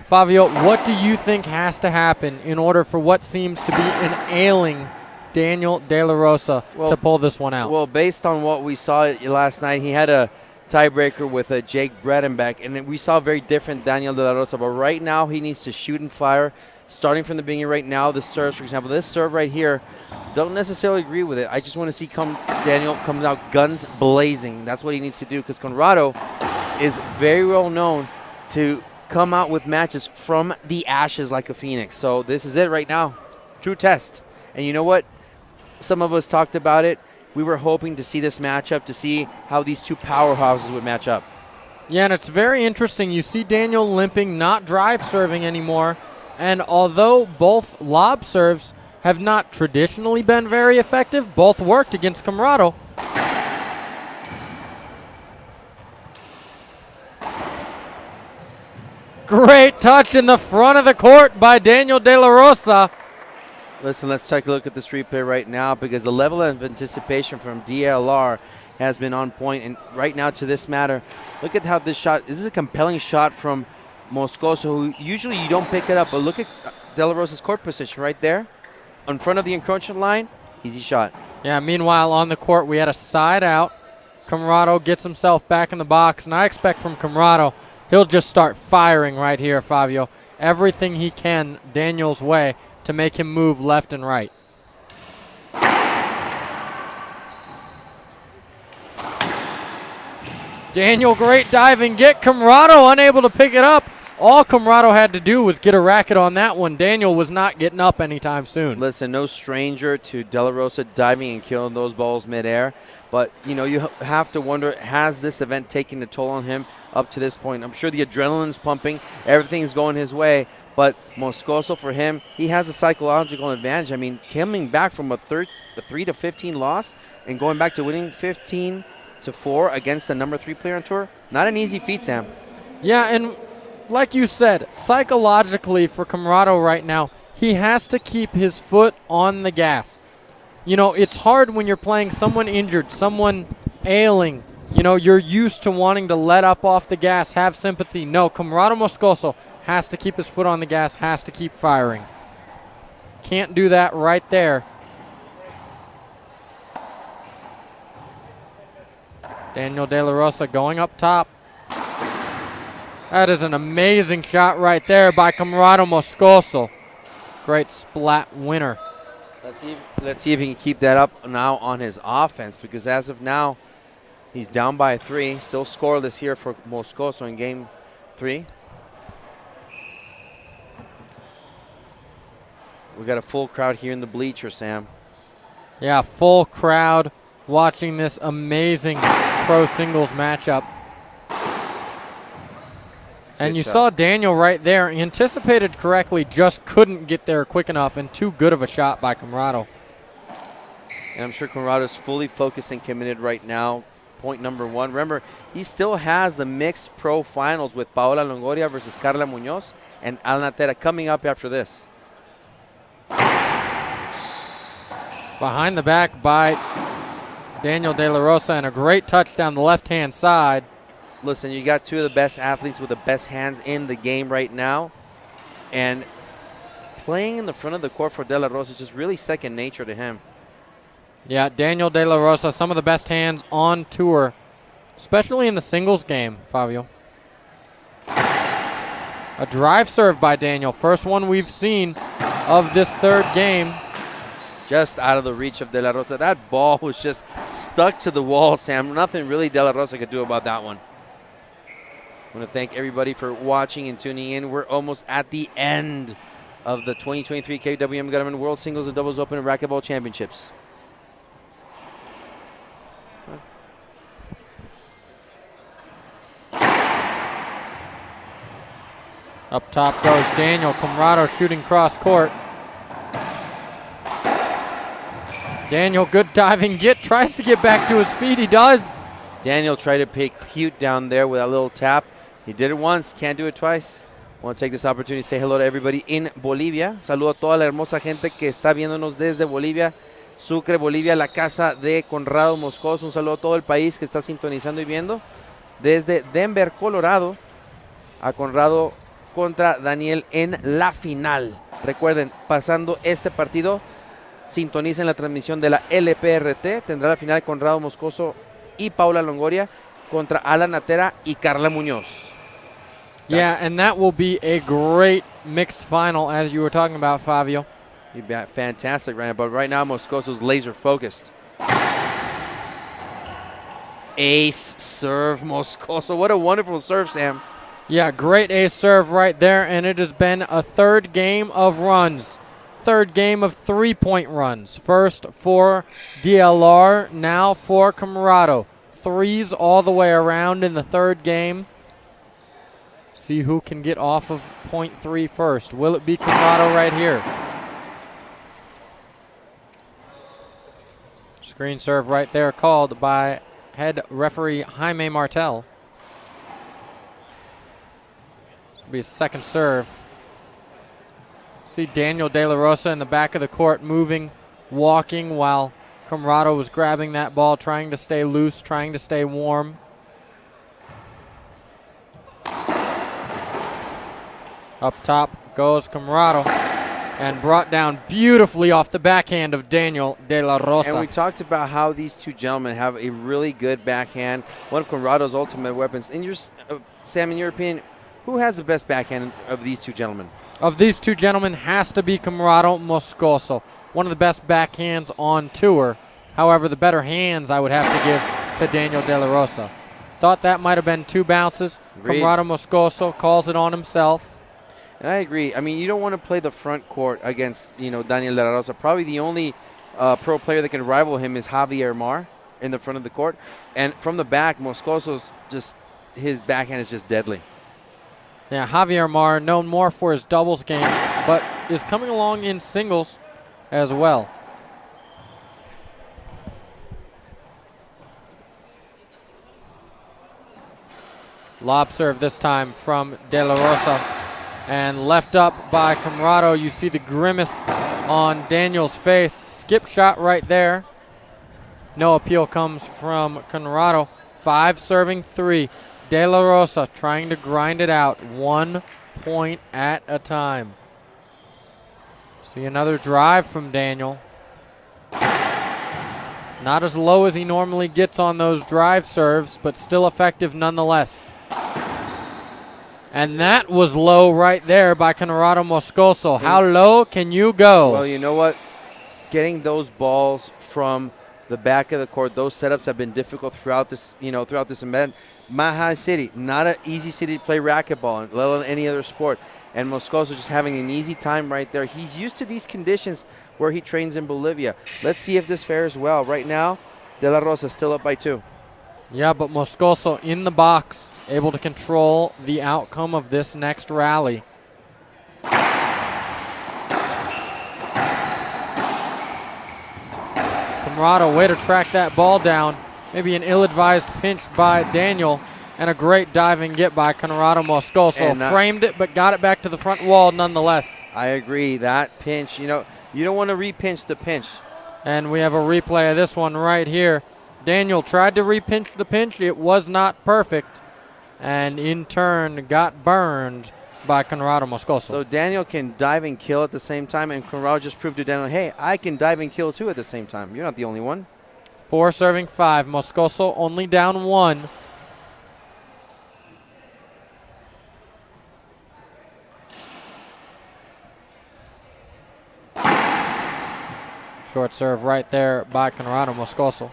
A: Fabio, what do you think has to happen in order for what seems to be an ailing Daniel De La Rosa to pull this one out?
H: Well, based on what we saw last night, he had a tiebreaker with Jake Bredenbeck, and we saw a very different Daniel De La Rosa. But right now, he needs to shoot and fire. Starting from the beginning right now, the serves, for example, this serve right here, don't necessarily agree with it. I just want to see Daniel come out guns blazing. That's what he needs to do, because Conrado is very well known to come out with matches from the ashes like a phoenix. So this is it right now. True test. And you know what? Some of us talked about it. We were hoping to see this matchup, to see how these 2 powerhouses would match up.
A: Yeah, and it's very interesting. You see Daniel limping, not drive serving anymore. And although both lob serves have not traditionally been very effective, both worked against Conrado. Great touch in the front of the court by Daniel De La Rosa.
H: Listen, let's take a look at this replay right now, because the level of anticipation from DLR has been on point. And right now, to this matter, look at how this shot, this is a compelling shot from Moscoso, who usually you don't pick it up. But look at De La Rosa's court position right there in front of the encroachment line. Easy shot.
A: Yeah, meanwhile, on the court, we had a side out. Conrado gets himself back in the box, and I expect from Conrado, he'll just start firing right here, Fabio. Everything he can Daniel's way to make him move left and right. Daniel, great diving. Get Conrado unable to pick it up. All Conrado had to do was get a racket on that one. Daniel was not getting up anytime soon.
H: Listen, no stranger to De La Rosa diving and killing those balls midair. But, you know, you have to wonder, has this event taken a toll on him up to this point? I'm sure the adrenaline's pumping. Everything's going his way. But Moscoso, for him, he has a psychological advantage. I mean, coming back from a 3-15 loss and going back to winning 15-4 against the number 3 player on tour, not an easy feat, Sam.
A: Yeah, and like you said, psychologically for Conrado right now, he has to keep his foot on the gas. You know, it's hard when you're playing someone injured, someone ailing. You know, you're used to wanting to let up off the gas, have sympathy. No, Conrado Moscoso has to keep his foot on the gas, has to keep firing. Can't do that right there. Daniel De La Rosa going up top. That is an amazing shot right there by Conrado Moscoso. Great splat winner.
H: Let's see if he can keep that up now on his offense, because as of now, he's down by 3. Still scoreless here for Moscoso in game 3. We got a full crowd here in the bleacher, Sam.
A: Yeah, full crowd watching this amazing pro singles matchup. And you saw Daniel right there, anticipated correctly, just couldn't get there quick enough, and too good of a shot by Conrado.
H: And I'm sure Conrado's fully focused and committed right now. Point number one. Remember, he still has the mixed pro finals with Paola Longoria versus Carla Munoz and Alnatera coming up after this.
A: Behind the back by Daniel De La Rosa, and a great touch down the left-hand side.
H: Listen, you got two of the best athletes with the best hands in the game right now. And playing in the front of the court for De La Rosa is just really second nature to him.
A: Yeah, Daniel De La Rosa, some of the best hands on tour, especially in the singles game, Fabio. A drive serve by Daniel, first one we've seen of this third game.
H: Just out of the reach of De La Rosa. That ball was just stuck to the wall, Sam. Nothing really De La Rosa could do about that one. I want to thank everybody for watching and tuning in. We're almost at the end of the 2023 KWM Gutterman World Singles and Doubles Open and Racquetball Championships.
A: Up top goes Daniel. Conrado shooting cross court. Daniel, good diving get, tries to get back to his feet. He does.
H: Daniel tried to play cute down there with a little tap. He did it once, can't do it twice. I want to take this opportunity to say hello to everybody in Bolivia. Saludo a toda la hermosa gente que está viéndonos desde Bolivia, Sucre, Bolivia, la casa de Conrado Moscoso. Un saludo a todo el país que está sintonizando y viendo. Desde Denver, Colorado, a Conrado contra Daniel en la final. Recuerden, pasando este partido, sintonicen la transmisión de la LPRT. Tendrá la final de Conrado Moscoso y Paula Longoria contra Alan Natera y Carla Muñoz.
A: Yeah, and that will be a great mixed final, as you were talking about, Fabio.
H: You'd be fantastic, right now. But right now, Moscoso's laser focused. Ace serve, Moscoso. What a wonderful serve, Sam.
A: Yeah, great ace serve right there, and it has been a third game of runs. Third game of 3-point runs. First for DLR, now for Conrado. Threes all the way around in the third game. See who can get off of point three first. Will it be Conrado right here? Screen serve right there called by head referee Jaime Martel. This will be his second serve. See Daniel De La Rosa in the back of the court moving, walking while Conrado was grabbing that ball, trying to stay loose, trying to stay warm. Up top goes Conrado, and brought down beautifully off the backhand of Daniel De La Rosa.
H: And we talked about how these two gentlemen have a really good backhand, one of Conrado's ultimate weapons. In your, Sam, in your opinion, who has the best backhand of these two gentlemen?
A: Of these two gentlemen has to be Conrado Moscoso, one of the best backhands on tour. However, the better hands I would have to give to Daniel De La Rosa. Thought that might have been two bounces.
H: Agreed.
A: Conrado Moscoso calls it on himself.
H: And I agree. I mean, you don't want to play the front court against, Daniel De La Rosa. Probably the only pro player that can rival him is Javier Mar in the front of the court. And from the back, Moscoso's just, his backhand is just deadly.
A: Yeah, Javier Mar, known more for his doubles game, but is coming along in singles as well. Lob serve this time from De La Rosa. And left up by Conrado. You see the grimace on Daniel's face. Skip shot right there. No appeal comes from Conrado. 5 serving 3. De La Rosa trying to grind it out 1 point at a time. See another drive from Daniel. Not as low as he normally gets on those drive serves, but still effective nonetheless. And that was low right there by Conrado Moscoso. How low can you go?
H: Well, you know what? Getting those balls from the back of the court, those setups have been difficult throughout this, throughout this event. Maha City, not an easy city to play racquetball, let alone any other sport. And Moscoso just having an easy time right there. He's used to these conditions where he trains in Bolivia. Let's see if this fares well. Right now, De La Rosa still up by 2.
A: Yeah, but Moscoso in the box, able to control the outcome of this next rally. Camarato, way to track that ball down. Maybe an ill-advised pinch by Daniel, and a great diving get by Conrado Moscoso.
H: And,
A: framed it, but got it back to the front wall nonetheless.
H: I agree. That pinch, you don't want to repinch the pinch.
A: And we have a replay of this one right here. Daniel tried to repinch the pinch. It was not perfect, and in turn got burned by Conrado Moscoso.
H: So Daniel can dive and kill at the same time, and Conrado just proved to Daniel, hey, I can dive and kill too at the same time. You're not the only one.
A: 4 serving 5. Moscoso only down 1. Short serve right there by Conrado Moscoso.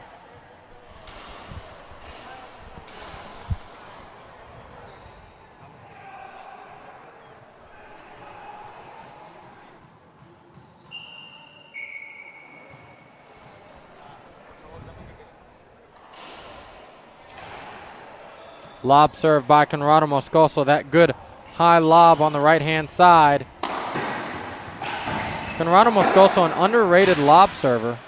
A: Lob serve by Conrado Moscoso. That good high lob on the right-hand side. Conrado Moscoso, an underrated lob server.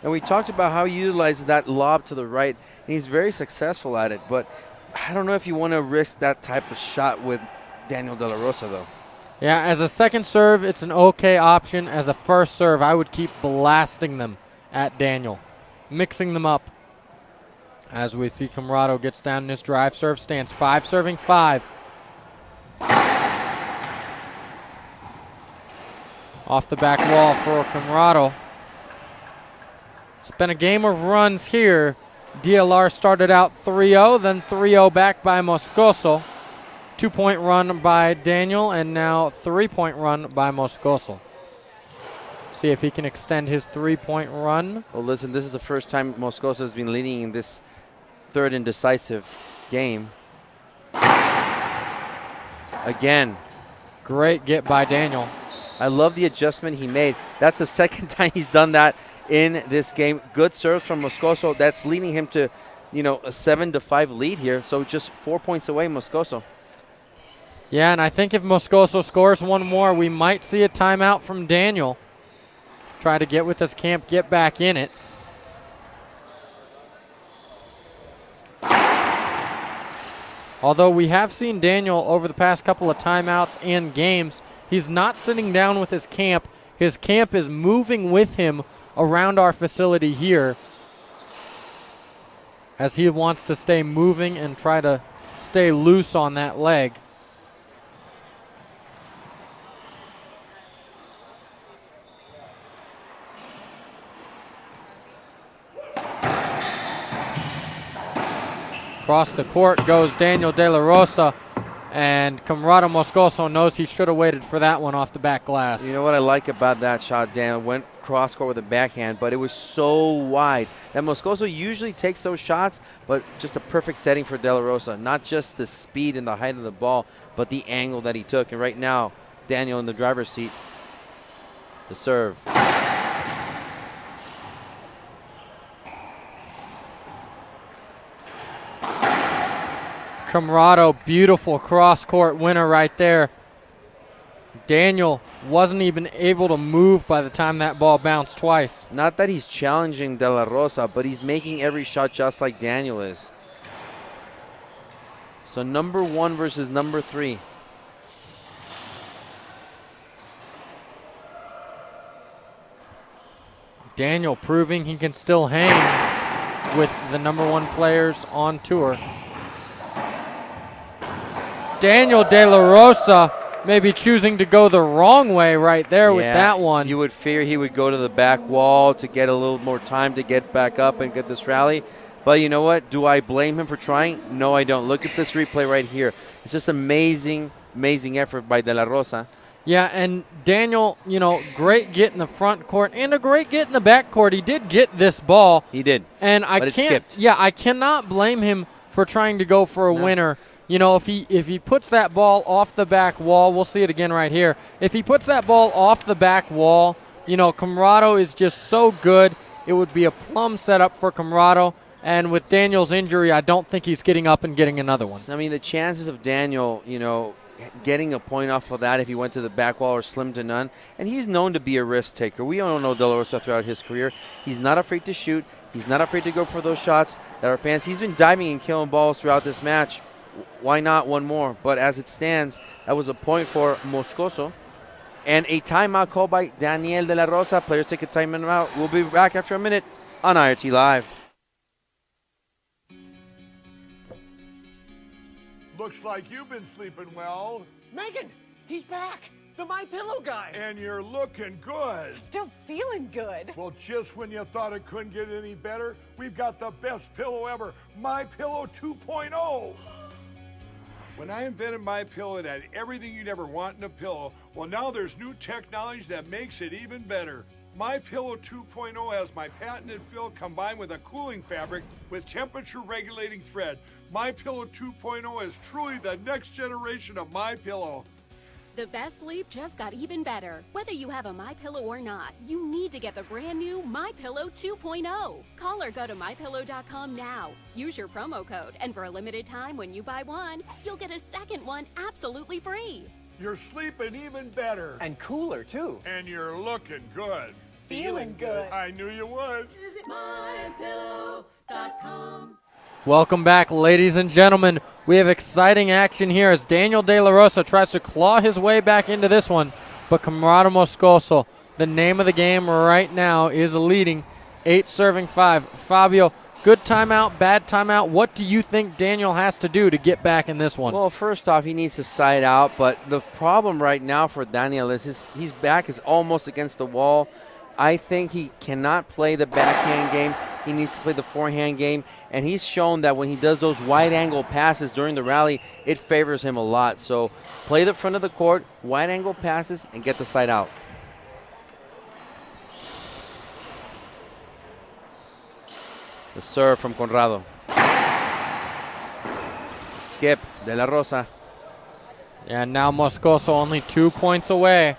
H: And we talked about how he utilizes that lob to the right, and he's very successful at it. But I don't know if you want to risk that type of shot with Daniel De La Rosa, though.
A: Yeah, as a second serve, it's an okay option. As a first serve, I would keep blasting them at Daniel, mixing them up. As we see Camarato gets down in his drive serve stance. 5 serving 5. Off the back wall for Camarato. It's been a game of runs here. DLR started out 3-0, then 3-0 back by Moscoso. 2-point run by Daniel, and now 3-point run by Moscoso. See if he can extend his 3-point run.
H: Well, listen, this is the first time Moscoso has been leading in this third and decisive game. Again.
A: Great get by Daniel.
H: I love the adjustment he made. That's the second time he's done that in this game. Good serves from Moscoso. That's leading him to, a 7-5 lead here. So just 4 points away, Moscoso.
A: Yeah, and I think if Moscoso scores one more, we might see a timeout from Daniel. Try to get with his camp, get back in it. Although we have seen Daniel over the past couple of timeouts and games, he's not sitting down with his camp. His camp is moving with him around our facility here as he wants to stay moving and try to stay loose on that leg. Across the court goes Daniel De La Rosa, and Camarato Moscoso knows he should have waited for that one off the back glass.
H: You know what I like about that shot, Dan? Went cross court with a backhand, but it was so wide. And Moscoso usually takes those shots, but just a perfect setting for De La Rosa. Not just the speed and the height of the ball, but the angle that he took. And right now, Daniel in the driver's seat. The serve.
A: Camarato, beautiful cross-court winner right there. Daniel wasn't even able to move by the time that ball bounced twice.
H: Not that he's challenging De La Rosa, but he's making every shot just like Daniel is. So number 1 versus number 3.
A: Daniel proving he can still hang with the number 1 players on tour. Daniel De La Rosa maybe choosing to go the wrong way right there with that one.
H: You would fear he would go to the back wall to get a little more time to get back up and get this rally. But you know what? Do I blame him for trying? No, I don't. Look at this replay right here. It's just amazing, amazing effort by De La Rosa.
A: Yeah, and Daniel, great get in the front court and a great get in the back court. He did get this ball.
H: He did.
A: And
H: but it skipped.
A: Yeah, I cannot blame him for trying to go for a winner. If he puts that ball off the back wall, we'll see it again right here. If he puts that ball off the back wall, Camarato is just so good. It would be a plum setup for Camarato. And with Daniel's injury, I don't think he's getting up and getting another one.
H: I mean, the chances of Daniel, getting a point off of that if he went to the back wall are slim to none. And he's known to be a risk taker. We all know De La Rosa throughout his career. He's not afraid to shoot. He's not afraid to go for those shots that are fans. He's been diving and killing balls throughout this match. Why not one more? But as it stands, that was a point for Moscoso. And a timeout called by Daniel De La Rosa. Players take a timeout. We'll be back after a minute on IRT Live.
E: Looks like you've been sleeping well.
F: Megan, he's back. The My Pillow guy.
E: And you're looking good.
F: Still feeling good.
E: Well, just when you thought it couldn't get any better, we've got the best pillow ever, My Pillow 2.0. When I invented My Pillow, it had everything you'd ever want in a pillow. Well, now there's new technology that makes it even better. My Pillow 2.0 has my patented fill combined with a cooling fabric with temperature regulating thread. My Pillow 2.0 is truly the next generation of My Pillow.
G: The best sleep just got even better. Whether you have a MyPillow or not, you need to get the brand new MyPillow 2.0. Call or go to MyPillow.com now. Use your promo code, and for a limited time when you buy one, you'll get a second one absolutely free.
E: You're sleeping even better.
F: And cooler, too.
E: And you're looking good.
F: Feeling good.
E: I knew you would.
I: Visit mypillow.com.
A: Welcome back, ladies and gentlemen. We have exciting action here as Daniel De La Rosa tries to claw his way back into this one. But Camarada Moscoso, the name of the game right now, is leading 8-5. Fabio, good timeout, bad timeout. What do you think Daniel has to do to get back in this one?
H: Well, first off, he needs to side out. But the problem right now for Daniel is his back is almost against the wall. I think he cannot play the backhand game. He needs to play the forehand game, and he's shown that when he does those wide-angle passes during the rally, it favors him a lot. So play the front of the court, wide-angle passes, and get the side out. The serve from Conrado. Skip, De La Rosa.
A: And now Moscoso only 2 points away.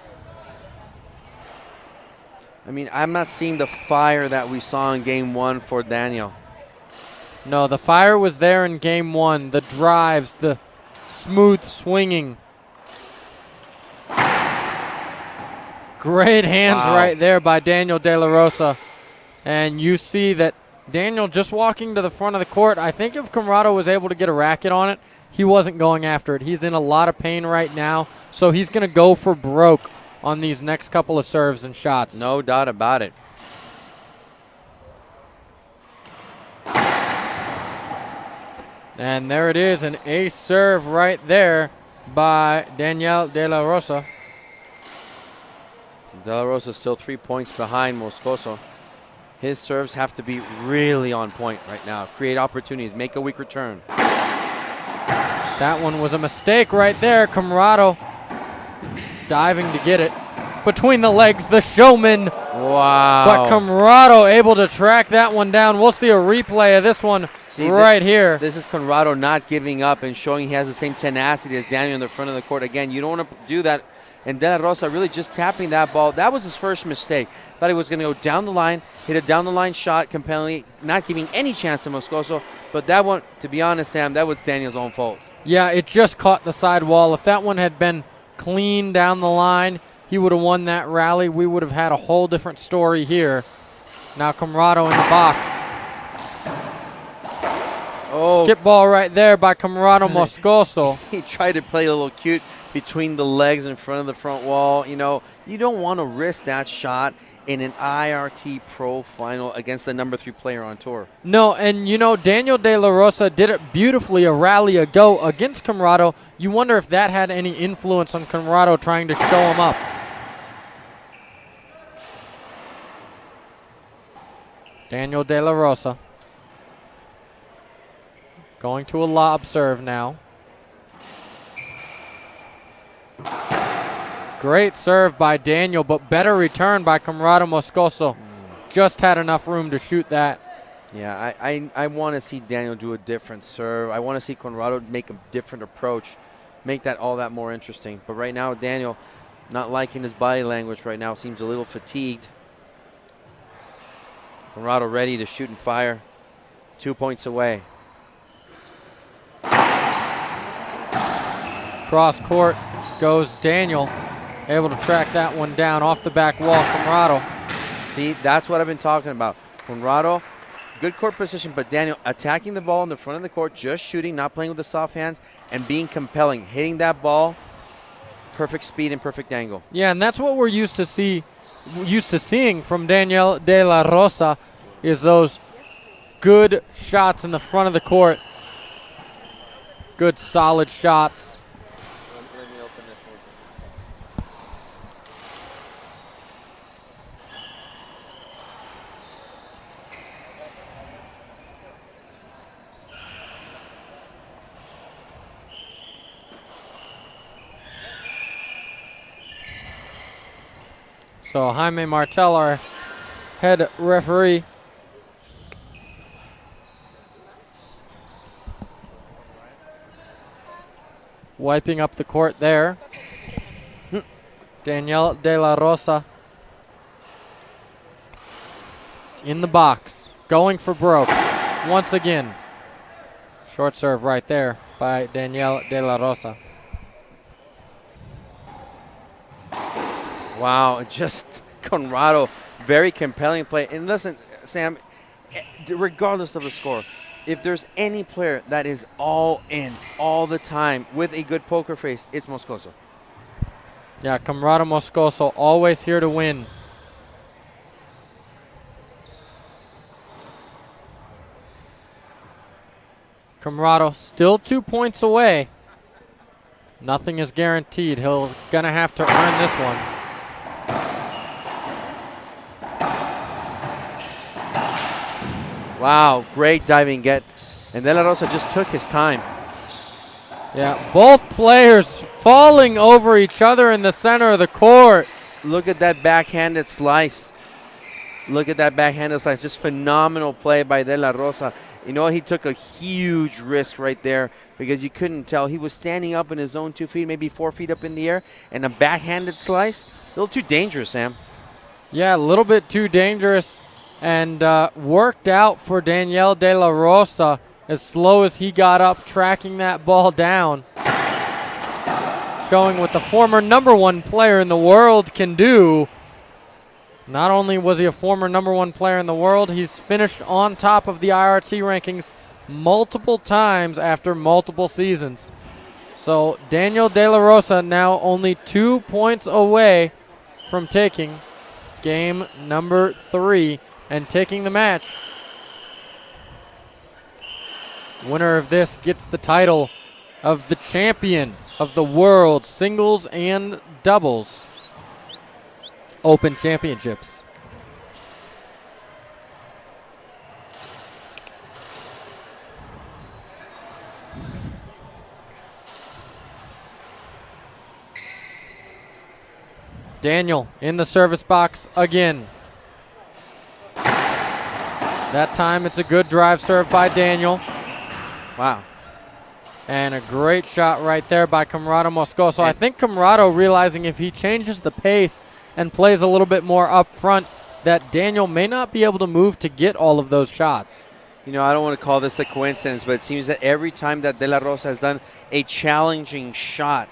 H: I mean, I'm not seeing the fire that we saw in Game 1 for Daniel.
A: No, the fire was there in Game 1. The drives, the smooth swinging. Great hands right there by Daniel De La Rosa. And you see that Daniel just walking to the front of the court. I think if Camarado was able to get a racket on it, he wasn't going after it. He's in a lot of pain right now, so he's going to go for broke on these next couple of serves and shots.
H: No doubt about it.
A: And there it is, an ace serve right there by Daniel De La Rosa.
H: De La Rosa still 3 points behind Moscoso. His serves have to be really on point right now. Create opportunities, make a weak return.
A: That one was a mistake right there. Camarado diving to get it. Between the legs, the showman.
H: Wow.
A: But Camarado able to track that one down. We'll see a replay of this one here.
H: This is Conrado not giving up and showing he has the same tenacity as Daniel in the front of the court. Again, you don't want to do that. And De La Rosa really just tapping that ball. That was his first mistake. Thought he was going to go down the line, hit a down-the-line shot compellingly, not giving any chance to Moscoso. But that one, to be honest, Sam, that was Daniel's own fault.
A: Yeah, it just caught the side wall. If that one had been clean down the line, he would have won that rally. We would have had a whole different story here. Now Camarado in the box.
H: Oh.
A: Skip ball right there by Camarado Moscoso.
H: He tried to play a little cute between the legs in front of the front wall. You know, you don't want to risk that shot in an IRT Pro final against the number 3 player on tour.
A: No, and you know, Daniel De La Rosa did it beautifully a rally ago against Camarado. You wonder if that had any influence on Camarado trying to show him up. Daniel De La Rosa going to a lob serve now. Great serve by Daniel, but better return by Camarado Moscoso. Just had enough room to shoot that.
H: Yeah, I want to see Daniel do a different serve. I want to see Conrado make a different approach, make that all that more interesting. But right now, Daniel, not liking his body language right now, seems a little fatigued. Conrado ready to shoot and fire. 2 points away.
A: Cross court goes Daniel, able to track that one down off the back wall from Rado.
H: See, that's what I've been talking about. Conrado, good court position, but Daniel attacking the ball in the front of the court, just shooting, not playing with the soft hands, and being compelling, hitting that ball, perfect speed and perfect angle.
A: Yeah, and that's what we're used to seeing from Daniel De La Rosa, is those good shots in the front of the court. Good solid shots.
H: Let me open this one.
A: So Jaime Martel, our head referee, wiping up the court there. Daniel De La Rosa in the box, going for broke once again. Short serve right there by Daniel De La Rosa.
H: Wow, just Conrado, very compelling play. And listen, Sam, regardless of the score, if there's any player that is all in all the time with a good poker face, it's Moscoso.
A: Yeah, Conrado Moscoso, always here to win. Conrado still 2 points away. Nothing is guaranteed. He's going to have to earn this one.
H: Wow, great diving get. And De La Rosa just took his time.
A: Yeah, both players falling over each other in the center of the court.
H: Look at that backhanded slice. Look at that backhanded slice. Just phenomenal play by De La Rosa. You know what? He took a huge risk right there because you couldn't tell. He was standing up in his own 2 feet, maybe 4 feet up in the air, and a backhanded slice, a little too dangerous, Sam.
A: Yeah, a little bit too dangerous, and worked out for Daniel De La Rosa as slow as he got up, tracking that ball down. Showing what the former #1 player in the world can do. Not only was he a former #1 player in the world, he's finished on top of the IRT rankings multiple times after multiple seasons. So Daniel De La Rosa now only 2 points away from taking game number 3 and taking the match. Winner of this gets the title of the champion of the world singles and doubles Open Championships. Daniel in the service box again. That time it's a good drive serve by Daniel.
H: Wow.
A: And a great shot right there by Conrado Moscoso. I think Conrado realizing if he changes the pace and plays a little bit more up front, that Daniel may not be able to move to get all of those shots.
H: You know, I don't want to call this a coincidence, but it seems that every time that De La Rosa has done a challenging shot,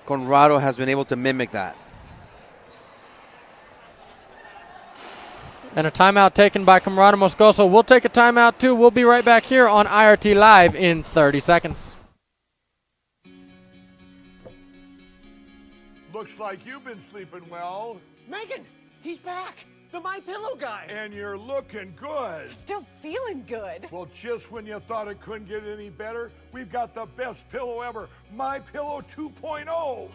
H: Conrado has been able to mimic that.
A: And a timeout taken by Conrado Moscoso. We'll take a timeout too. We'll be right back here on IRT Live in 30 seconds.
E: Looks like you've been sleeping well.
F: Megan, he's back. The My Pillow guy.
E: And you're looking good.
F: Still feeling good.
E: Well, just when you thought it couldn't get any better, we've got the best pillow ever, My Pillow 2.0.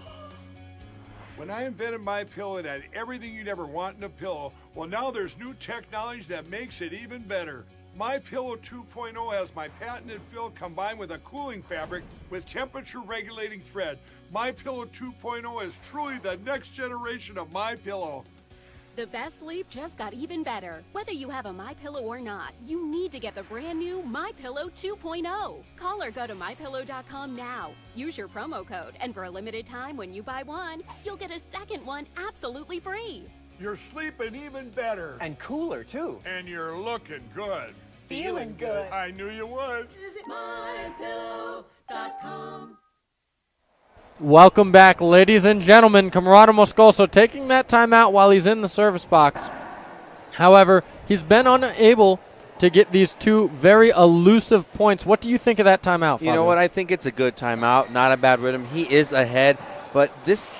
E: When I invented My Pillow, it had everything you'd ever want in a pillow. Well, now there's new technology that makes it even better. My Pillow 2.0 has my patented fill combined with a cooling fabric with temperature regulating thread. My Pillow 2.0 is truly the next generation of My Pillow.
G: The best sleep just got even better. Whether you have a MyPillow or not, you need to get the brand new MyPillow 2.0. Call or go to MyPillow.com now. Use your promo code, and for a limited time when you buy one, you'll get a second one absolutely free.
E: You're sleeping even better.
F: And cooler, too.
E: And you're looking good.
F: feeling good.
E: I knew you would.
A: Welcome back, ladies and gentlemen. Camarado Moscoso taking that timeout while he's in the service box. However, he's been unable to get these two very elusive points. What do you think of that timeout, Fabio?
H: You know what? I think it's a good timeout. Not a bad rhythm. He is ahead, but this,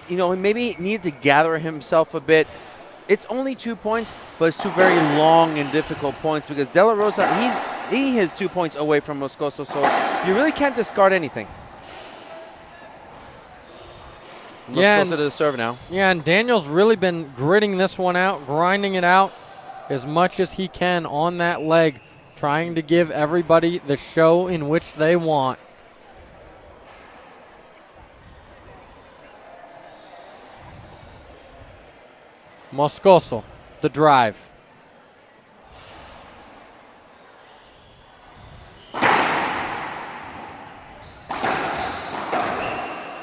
H: maybe he needed to gather himself a bit. It's only 2 points, but it's two very long and difficult points because De La Rosa, he is 2 points away from Moscoso, so you really can't discard anything. Moscoso to the serve now.
A: Yeah, and Daniel's really been gritting this one out, grinding it out as much as he can on that leg, trying to give everybody the show in which they want. Moscoso, the drive.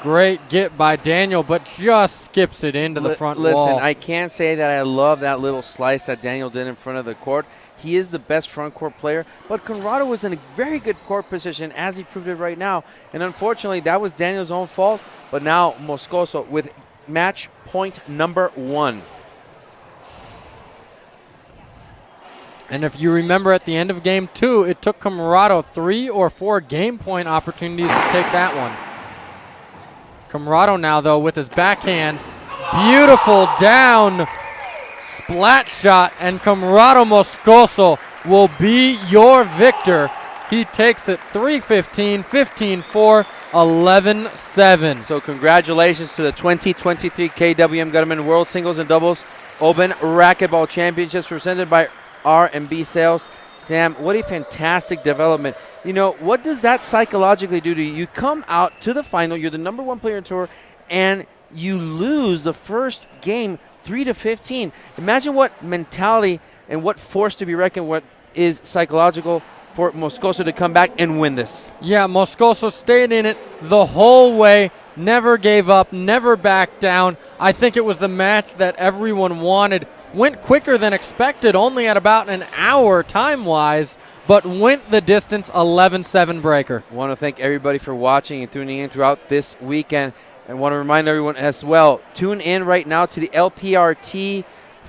A: Great get by Daniel, but just skips it into the front wall.
H: Listen, I can't say that I love that little slice that Daniel did in front of the court. He is the best front court player, but Conrado was in a very good court position as he proved it right now. And unfortunately, that was Daniel's own fault. But now Moscoso with match point number 1.
A: And if you remember at the end of game 2, it took Camarado 3 or 4 game point opportunities to take that one. Camarado now, though, with his backhand. Beautiful down splat shot, and Camarado Moscoso will be your victor. He takes it 3-15, 15-4, 11-7.
H: So congratulations to the 2023 KWM Gutterman World Singles and Doubles Open Racquetball Championships presented by R&B Sales. Sam, what a fantastic development. What does that psychologically do to you? You come out to the final, you're the number 1 player on tour, and you lose the first game 3-15. Imagine what mentality and what force to be reckoned with is psychological for Moscoso to come back and win this.
A: Yeah, Moscoso stayed in it the whole way, never gave up, never backed down. I think it was the match that everyone wanted. Went quicker than expected, only at about an hour time-wise, but went the distance, 11-7 breaker.
H: I want to thank everybody for watching and tuning in throughout this weekend. And want to remind everyone as well, tune in right now to the LPRT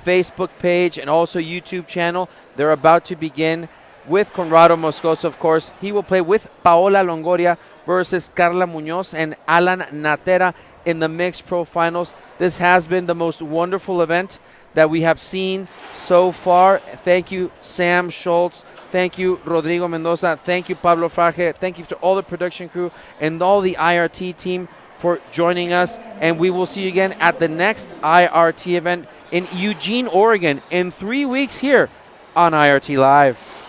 H: Facebook page and also YouTube channel. They're about to begin with Conrado Moscoso, of course. He will play with Paola Longoria versus Carla Munoz and Alan Natera in the mixed pro finals. This has been the most wonderful event that we have seen so far. Thank you, Sam Schultz. Thank you, Rodrigo Mendoza. Thank you, Pablo Fraje. Thank you to all the production crew and all the IRT team for joining us. And we will see you again at the next IRT event in Eugene, Oregon in 3 weeks here on IRT Live.